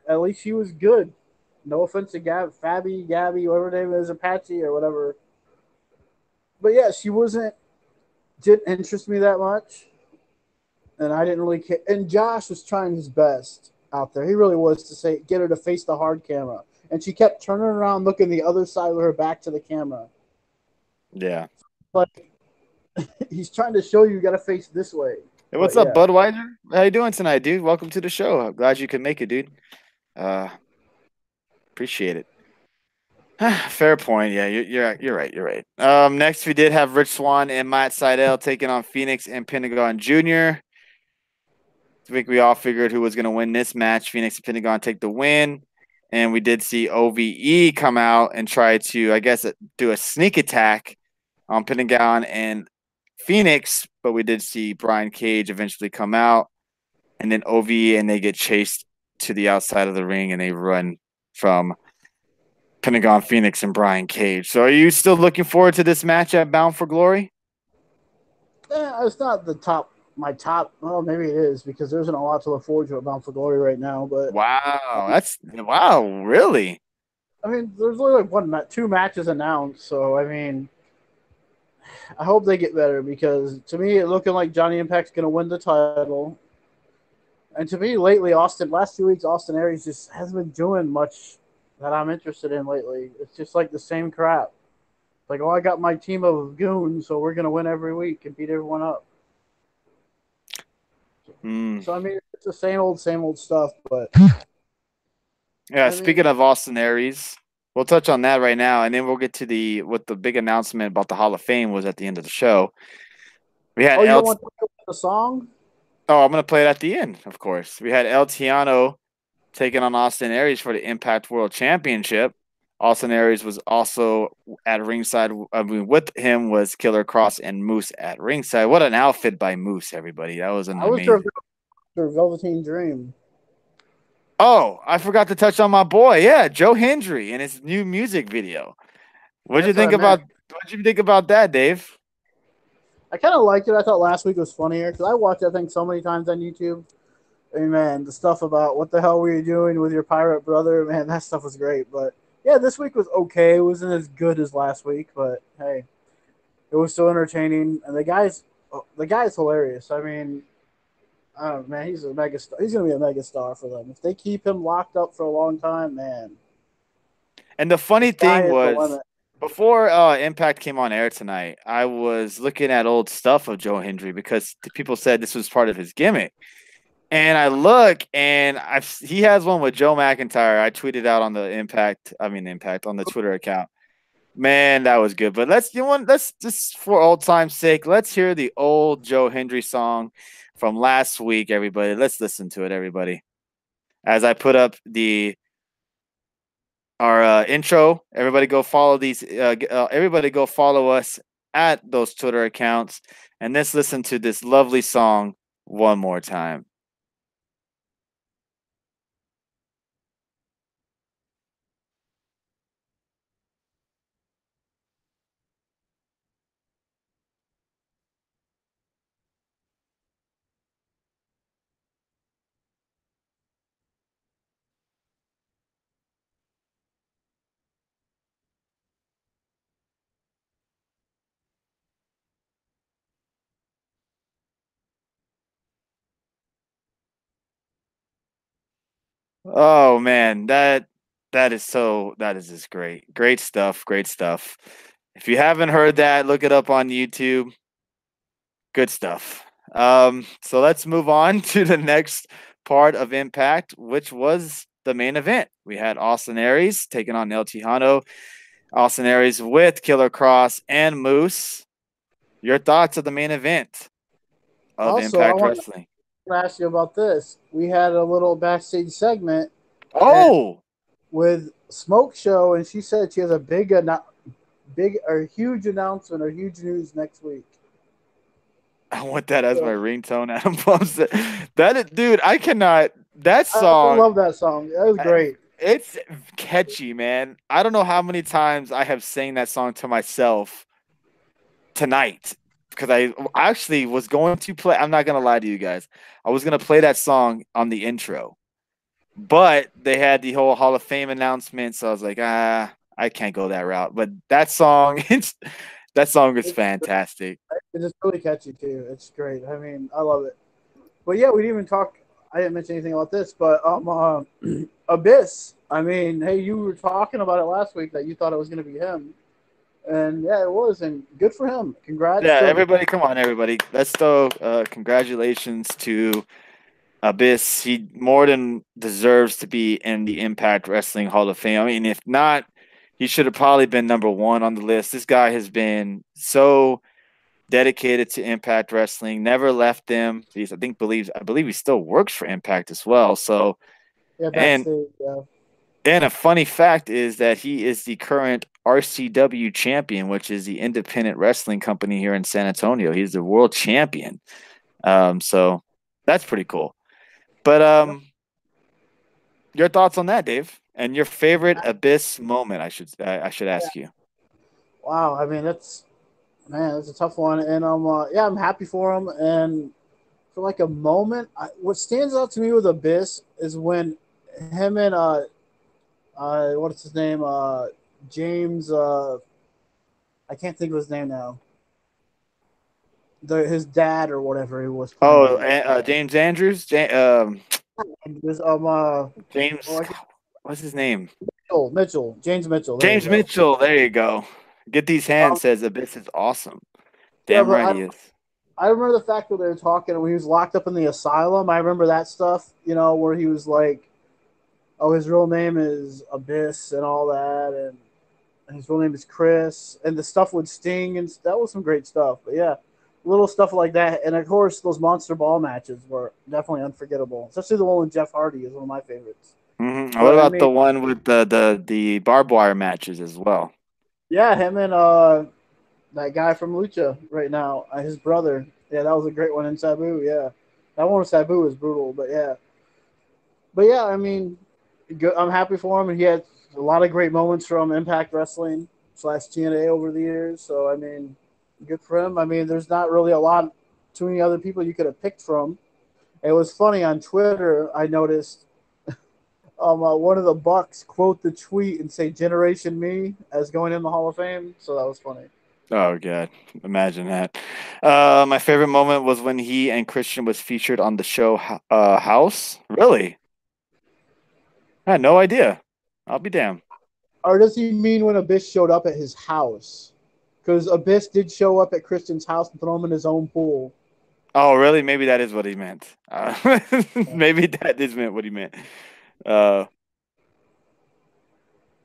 at least she was good. No offense to Gabby, whatever her name is, Apache or whatever. But yeah, she didn't interest me that much, and I didn't really care. And Josh was trying his best out there. He really was to say get her to face the hard camera, and she kept turning around, looking the other side with her back to the camera. yeah. But he's trying to show you got to face this way. Hey, what's But up, yeah, Budweiser? How you doing tonight, dude? Welcome to the show. I'm glad you could make it, dude. Uh, appreciate it. Fair point. Yeah, you're right. You're right. Next we did have Rich Swann and Matt Seidel taking on Phoenix and Pentagon Jr. I think we all figured who was going to win this match. Phoenix and Pentagon take the win. And we did see OVE come out and try to, I guess, do a sneak attack on Pentagon and Phoenix. But we did see Brian Cage eventually come out. And then OVE and they get chased to the outside of the ring and they run from Pentagon Phoenix and Brian Cage. So are you still looking forward to this match at Bound for Glory? it's not my top. Well, maybe it is because there isn't a lot to look forward to at Bound for Glory right now. But Wow, really? I mean, there's only like two matches announced, so I mean, I hope they get better because to me, it looking like Johnny Impact's going to win the title. And to me, lately, last 2 weeks, Austin Aries just hasn't been doing much that I'm interested in lately. It's just like the same crap. Like, oh, I got my team of goons, so we're gonna win every week and beat everyone up. Mm. So I mean, it's the same old stuff. But Yeah, I mean, speaking of Austin Aries, we'll touch on that right now, and then we'll get to the what the big announcement about the Hall of Fame was at the end of the show. We had oh, you El. don't want to talk about the song? Oh, I'm gonna play it at the end, of course. We had El Tiano taking on Austin Aries for the Impact World Championship. Austin Aries was also at ringside. I mean, with him was Killer Cross and Moose at ringside. What an outfit by Moose, everybody! That was an I was for amazing. Velveteen Dream. Oh, I forgot to touch on my boy. Yeah, Joe Hendry and his new music video. What'd you That's what think I meant. about? What'd you think about that, Dave? I kind of liked it. I thought last week was funnier because I watched that thing so many times on YouTube. And man, the stuff about what the hell were you doing with your pirate brother, man, that stuff was great. But yeah, this week was okay. It wasn't as good as last week, but hey, it was still entertaining. And the guy's hilarious. I mean, I don't know, man, he's a mega star. He's gonna be a mega star for them if they keep him locked up for a long time. Man, And the the funny sky thing is the was, limit. before Impact came on air tonight, I was looking at old stuff of Joe Hendry because people said this was part of his gimmick. And I look, and he has one with Joe McIntyre. I tweeted out on the Impact on the Twitter account. Man, that was good. But let's just for old time's sake, let's hear the old Joe Hendry song from last week, everybody. Let's listen to it, everybody. As I put up the our intro, everybody go follow these. Everybody go follow us at those Twitter accounts, and let's listen to this lovely song one more time. Oh man, that is just great. Great stuff, great stuff. If you haven't heard that, look it up on YouTube. Good stuff. So let's move on to the next part of Impact, which was the main event. We had Austin Aries taking on El Tejano. Austin Aries with Killer Cross and Moose. Your thoughts of the main event of Also, I Impact want Wrestling? to ask you about this. We had a little backstage segment Oh, with Smoke Show, and she said she has a big or huge announcement or huge news next week. I want that as my So, ringtone. Adam Plums. Dude, I cannot. That I song, love that song. That was I- great. it's catchy, man. I don't know how many times I have sang that song to myself tonight because I actually was going to play. I'm not gonna lie to you guys. I was gonna play that song on the intro, but they had the whole Hall of Fame announcement, so I was like, I can't go that route. But that song, that song is It's fantastic. it's really catchy too. It's great. I mean, I love it. But yeah, we didn't even talk. I didn't mention anything about this, but Abyss. I mean, hey, you were talking about it last week that you thought it was going to be him, and yeah, it was, and good for him. Congrats Yeah, to everybody, come on, everybody. Let's throw congratulations to Abyss. He more than deserves to be in the Impact Wrestling Hall of Fame. I mean, if not, he should have probably been number one on the list. This guy has been so dedicated to Impact Wrestling, never left them. I believe he still works for Impact as well. So, yeah and backstage. Yeah. and a funny fact is that he is the current RCW champion, which is the independent wrestling company here in San Antonio. He's the world champion. So that's pretty cool. But Yep. your thoughts on that, Dave, and your favorite Abyss moment? I should Yeah. ask you. Wow. I mean, that's a tough one, and yeah, I'm happy for him. And for like a moment, what stands out to me with Abyss is when him and what's his name, James, I can't think of his name now. His dad or whatever he was Oh, playing. James Andrews, It was James, oh, what's his name? James Mitchell. There you James go. Mitchell. There you go. Get these hands Um, says Abyss is awesome. yeah, Damn but right he is. I remember the fact that they were talking when he was locked up in the asylum. I remember that stuff, where he was like, "Oh, his real name is Abyss" and all that, and his real name is Chris, and the stuff with Sting, and that was some great stuff. But yeah, little stuff like that, and of course those Monster Ball matches were definitely unforgettable. Especially the one with Jeff Hardy is one of my favorites. What But I about mean, the one with the barbed wire matches as well? yeah, him and that guy from Lucha right now, his brother. Yeah, that was a great one in Sabu. Yeah, that one with Sabu was brutal, but yeah, I mean, I'm happy for him, and he had a lot of great moments from Impact Wrestling slash TNA over the years. So I mean, good for him. I mean, there's not really a lot too many other people you could have picked from. It was funny on Twitter. I noticed one of the Bucks quote the tweet and say "Generation Me" as going in the Hall of Fame. So that was funny. Oh god, imagine that. My favorite moment was when he and Christian was featured on the show House. Really? I had no idea. I'll be damned. Or does he mean when Abyss showed up at his house? Because Abyss did show up at Christian's house and throw him in his own pool. Oh, really? Maybe that is what he meant. Maybe that is meant what he meant. Uh,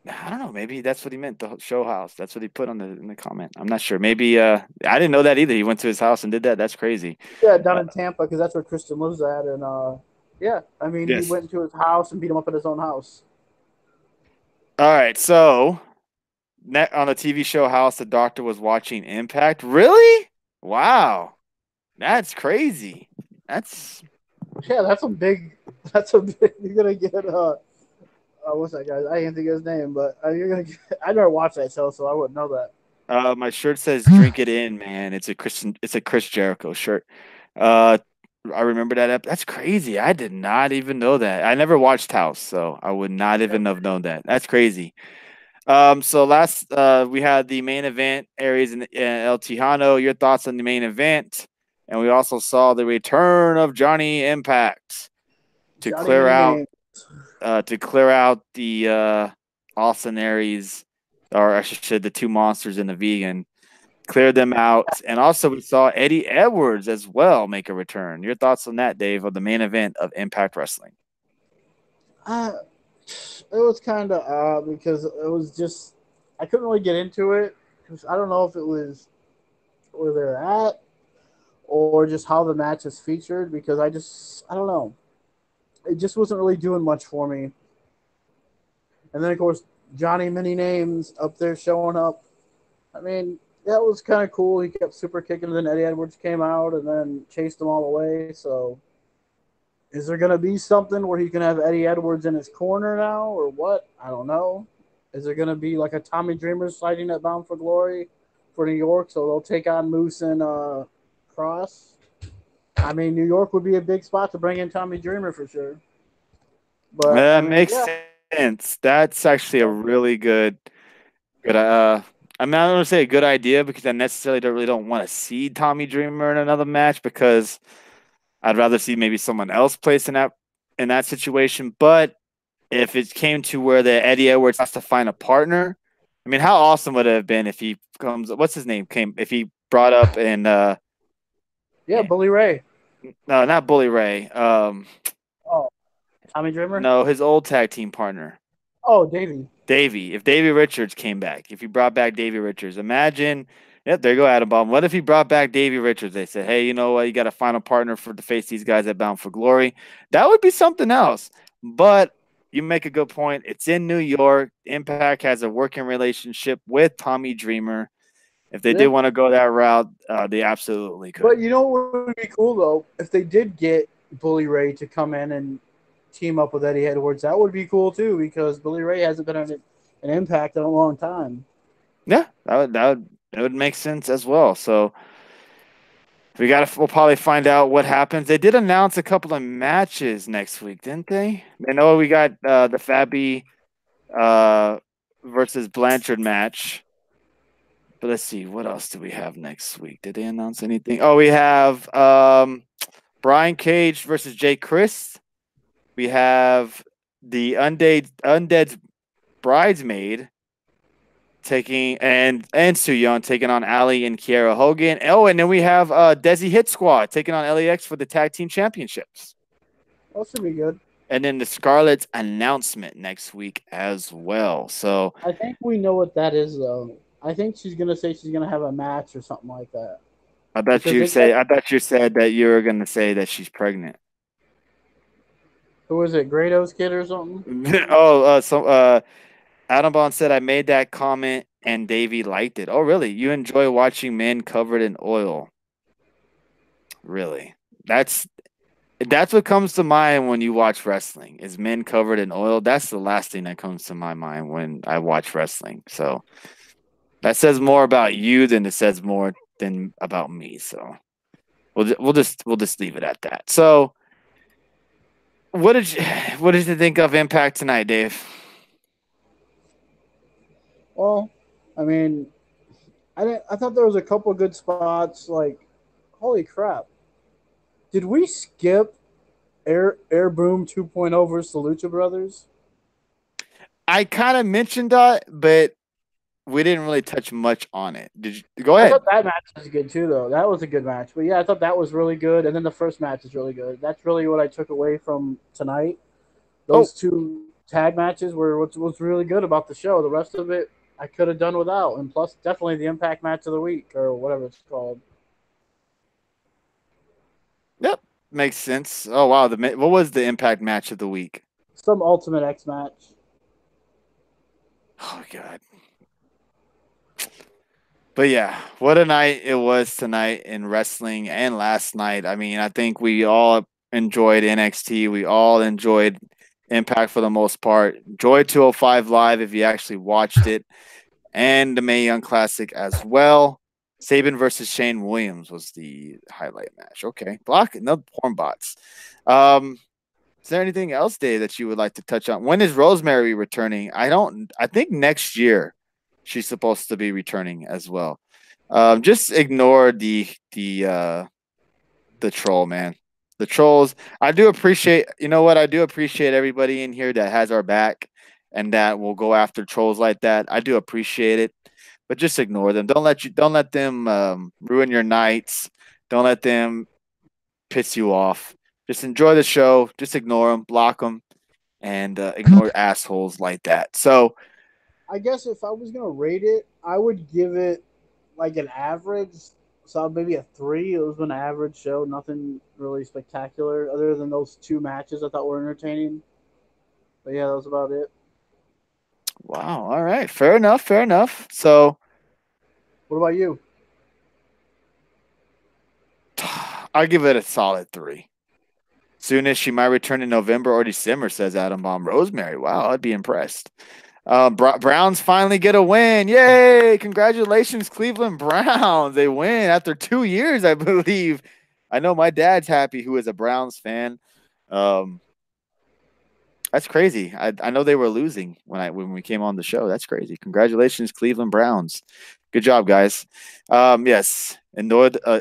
I don't know. Maybe that's what he meant. The show house. That's what he put on the in the comment. I'm not sure. Maybe. I didn't know that either. He went to his house and did that. That's crazy. Yeah, down Uh, in Tampa because that's where Christian lives at, and yeah, I mean he yes. went into his house and beat him up at his own house. All right. So on the TV show House, the doctor was watching Impact. Really? Wow. That's crazy. That's Yeah, that's a big. That's a big. You're gonna get what's that guy? I can't think of his name, but you're gonna. Get, I never watched that show, so I wouldn't know that. my shirt says "Drink It In," man. It's a Chris Jericho shirt. Uh, I remember that. That's crazy. I did not even know that. I never watched House, so I would not Yeah. even have known that. That's crazy. So last we had the main event, Aries and El Tijano. Your thoughts on the main event, and we also saw the return of Johnny Impact to Johnny clear Many out Names. the Austin Aries, or I should say the two monsters and the vegan, cleared them out. And also we saw Eddie Edwards as well make a return. Your thoughts on that, Dave, of the main event of Impact Wrestling? Uh, it was kind of odd because it was just I couldn't really get into it because I don't know if it was where they're at or just how the match is featured because I don't know. It just wasn't really doing much for me. And then of course Johnny Many Names up there showing up. I mean, that was kind of cool. He kept super kicking, and then Eddie Edwards came out and then chased them all away. So, is there going to be something where he can have Eddie Edwards in his corner now, or what? I don't know. Is there going to be like a Tommy Dreamer sliding at Bound for Glory for New York, so they'll take on Moose and Cross? I mean, New York would be a big spot to bring in Tommy Dreamer for sure. But I That mean, makes yeah, sense. That's actually a really good. I'm not going to say a good idea because I necessarily don't want to see Tommy Dreamer in another match because I'd rather see maybe someone else placed in that situation. But if it came to where the Eddie Edwards has to find a partner, I mean, how awesome would it have been if he comes? What's his name? Came if he brought up and yeah, Bully Ray. no, not Bully Ray. Oh, Tommy Dreamer. No, his old tag team partner. Oh, Davey. Davey, if Davey Richards came back, if he brought back Davey Richards, imagine, yep, there you go, Adam Bomb. What if he brought back Davey Richards? They said, hey, you know what? You got a final partner to face these guys at Bound for Glory. That would be something else. But you make a good point. It's in New York. Impact has a working relationship with Tommy Dreamer. If they did Yeah. want to go that route, they absolutely could. But you know what would be cool though? If they did get Bully Ray to come in and team up with Eddie Edwards, that would be cool too because Bully Ray hasn't been on an Impact in a long time. Yeah, that would make sense as well. So we'll probably find out what happens. They did announce a couple of matches next week, didn't they? They know we got the Fabi uh, versus Blanchard match. But let's see, what else do we have next week? Did they announce anything? Oh, we have Brian Cage versus Jay Chris. We have the Undead Bridesmaid and Su Young taking on Ali and Kiera Hogan. Oh, and then we have Desi Hit Squad taking on LAX for the tag team championships. That should be good. And then the Scarlet's announcement next week as well. So I think we know what that is, though. I think she's gonna say she's gonna have a match or something like that. I thought you said that you were gonna say that she's pregnant. Who was it? Grado's kid or something? Adam Bond said I made that comment and Davey liked it. Oh, really? You enjoy watching men covered in oil? Really? That's what comes to mind when you watch wrestling. Is men covered in oil? That's the last thing that comes to my mind when I watch wrestling. So that says more about you than it says more than about me. So we'll just leave it at that. So what did you think of Impact tonight, Dave? Well, I mean, I thought there was a couple good spots. Like, holy crap! Did we skip Air Boom 2.0 versus the Lucha Brothers? I kind of mentioned that, but we didn't really touch much on it. Did you go ahead? I thought that match was good too, though. That was a good match. But yeah, I thought that was really good. And then the first match is really good. That's really what I took away from tonight. Those two tag matches were what was really good about the show. The rest of it, I could have done without. And plus, definitely the Impact match of the week or whatever it's called. Yep, makes sense. Oh wow, what was the Impact match of the week? Some Ultimate X match. Oh god. But yeah, what a night it was tonight in wrestling and last night. I mean, I think we all enjoyed NXT. We all enjoyed Impact for the most part. Enjoyed 205 Live if you actually watched it. And the Mae Young Classic as well. Sabin versus Shane Williams was the highlight match. Okay. Block, no porn bots. Is there anything else, Dave, that you would like to touch on? When is Rosemary returning? I think next year she's supposed to be returning as well. Just ignore the troll, man. The trolls. I do appreciate, you know what? I do appreciate everybody in here that has our back and that will go after trolls like that. I do appreciate it, but just ignore them. Don't let them ruin your nights. Don't let them piss you off. Just enjoy the show. Just ignore them, block them, and ignore assholes like that. So, I guess if I was gonna rate it, I would give it like an average. So maybe a 3. It was an average show, nothing really spectacular other than those two matches I thought were entertaining. But yeah, that was about it. wow. All right. Fair enough. Fair enough. So, what about you? I'll give it a solid 3. Soon as she might return in November or December, says Adam Bomb. Rosemary. Wow, I'd be impressed. Browns finally get a win. Yay! Congratulations, Cleveland Browns. They win after 2 years, I believe. I know my dad's happy, who is a Browns fan. That's crazy. I know they were losing when we came on the show. That's crazy. Congratulations, Cleveland Browns. Good job, guys. Yes. Annoyed. Oh,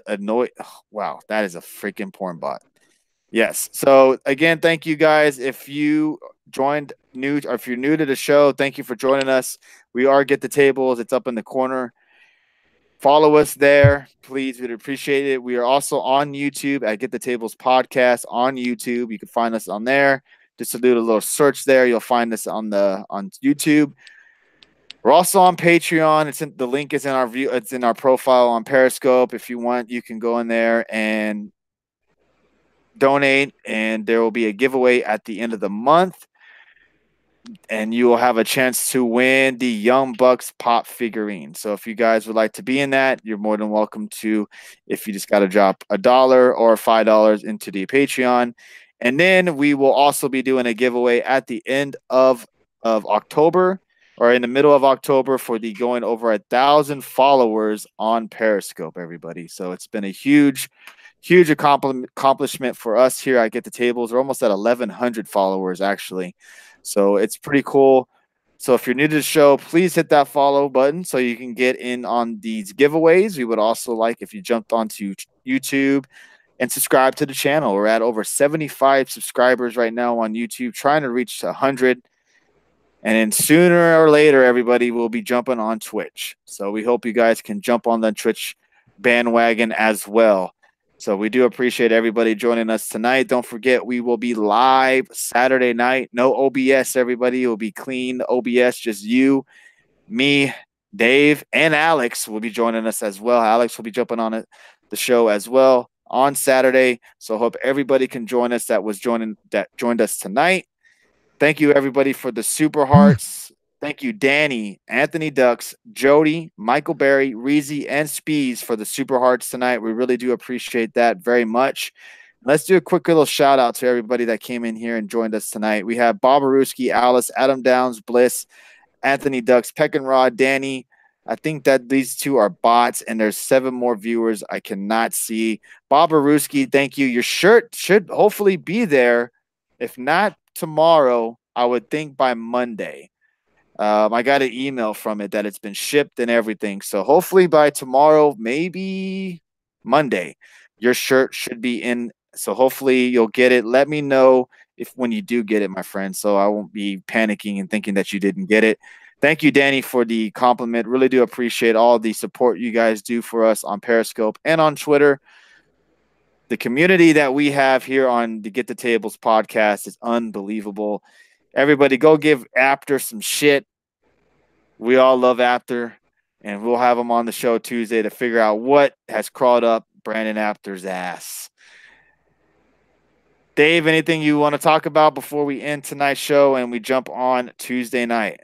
wow, that is a freaking porn bot. Yes. So again, thank you guys. If you joined new or if you're new to the show, thank you for joining us. We are Get the Tables. It's up in the corner. Follow us there, please. We'd appreciate it. We are also on YouTube at Get the Tables Podcast on YouTube. You can find us on there. Just to do a little search there, you'll find us on YouTube. We're also on Patreon. The link is in our view. It's in our profile on Periscope. If you want, you can go in there and donate, and there will be a giveaway at the end of the month, and you will have a chance to win the Young Bucks pop figurine. So if you guys would like to be in that, you're more than welcome to. If you just got to drop $1 or $5 into the Patreon, and then we will also be doing a giveaway at the end of October or in the middle of October for the going over 1,000 followers on Periscope, everybody. So it's been a huge accomplishment for us here at Get the Tables. We're almost at 1,100 followers, actually. So it's pretty cool. So if you're new to the show, please hit that follow button so you can get in on these giveaways. We would also like if you jumped onto YouTube and subscribe to the channel. We're at over 75 subscribers right now on YouTube, trying to reach 100. And then sooner or later, everybody will be jumping on Twitch. So we hope you guys can jump on the Twitch bandwagon as well. So we do appreciate everybody joining us tonight. Don't forget, we will be live Saturday night. No OBS, everybody. It will be clean OBS, just you, me, Dave, and Alex will be joining us as well. Alex will be jumping on it, the show as well on Saturday. So hope everybody can join us that joined us tonight. Thank you, everybody, for the super hearts. Thank you, Danny, Anthony Ducks, Jody, Michael Berry, Reezy, and Spees for the super hearts tonight. We really do appreciate that very much. Let's do a quick little shout out to everybody that came in here and joined us tonight. We have Bob Aruski, Alice, Adam Downs, Bliss, Anthony Ducks, Peck and Rod, Danny. I think that these two are bots, and there's 7 more viewers I cannot see. Bob Aruski, thank you. Your shirt should hopefully be there. If not tomorrow, I would think by Monday. I got an email from it that it's been shipped and everything. So hopefully by tomorrow, maybe Monday, your shirt should be in. So hopefully you'll get it. Let me know if when you do get it, my friend, so I won't be panicking and thinking that you didn't get it. Thank you, Danny, for the compliment. Really do appreciate all the support you guys do for us on Periscope and on Twitter. The community that we have here on the Get the Tables podcast is unbelievable. Everybody go give Apter some shit. We all love Apter, and we'll have him on the show Tuesday to figure out what has crawled up Brandon Apter's ass. Dave, anything you want to talk about before we end tonight's show and we jump on Tuesday night?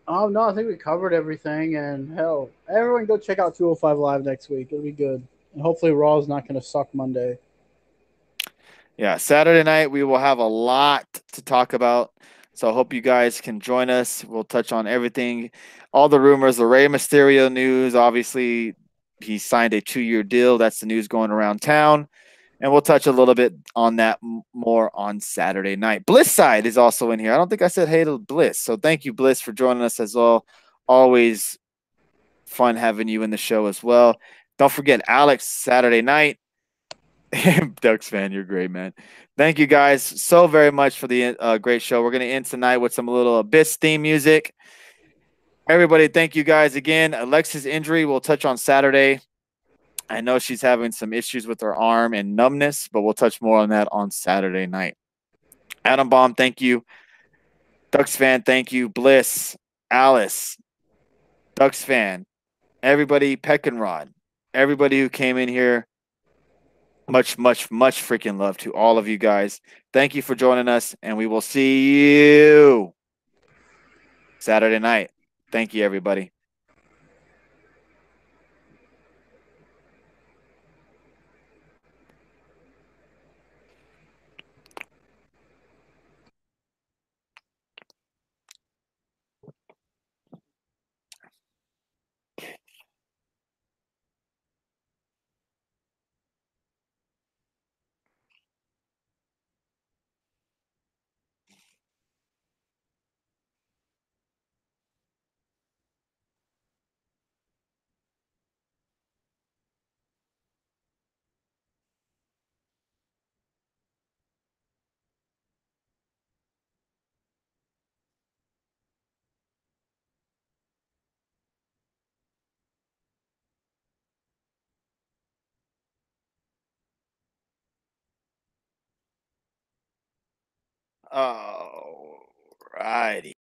Oh no, I think we covered everything, and hell, everyone go check out 205 Live next week. It'll be good, and hopefully Raw's not going to suck Monday. Yeah, Saturday night we will have a lot to talk about, so I hope you guys can join us. We'll touch on everything, all the rumors, the Rey Mysterio news. Obviously, he signed a 2-year deal. That's the news going around town. And we'll touch a little bit on that more on Saturday night. Bliss Side is also in here. I don't think I said hey to Bliss. So thank you, Bliss, for joining us as well. Always fun having you in the show as well. Don't forget, Alex, Saturday night. Ducks fan, you're great, man. Thank you guys so very much for the great show. We're going to end tonight with some little Abyss theme music. Everybody, thank you guys again. Alexa's injury we'll touch on Saturday. I know she's having some issues with her arm and numbness, but we'll touch more on that on Saturday night. Adam Baum, thank you. Ducks fan, thank you. Bliss, Alice, Ducks fan, everybody, Peck and Rod, everybody who came in here. Much, much, much freaking love to all of you guys. Thank you for joining us, and we will see you Saturday night. Thank you, everybody. All righty.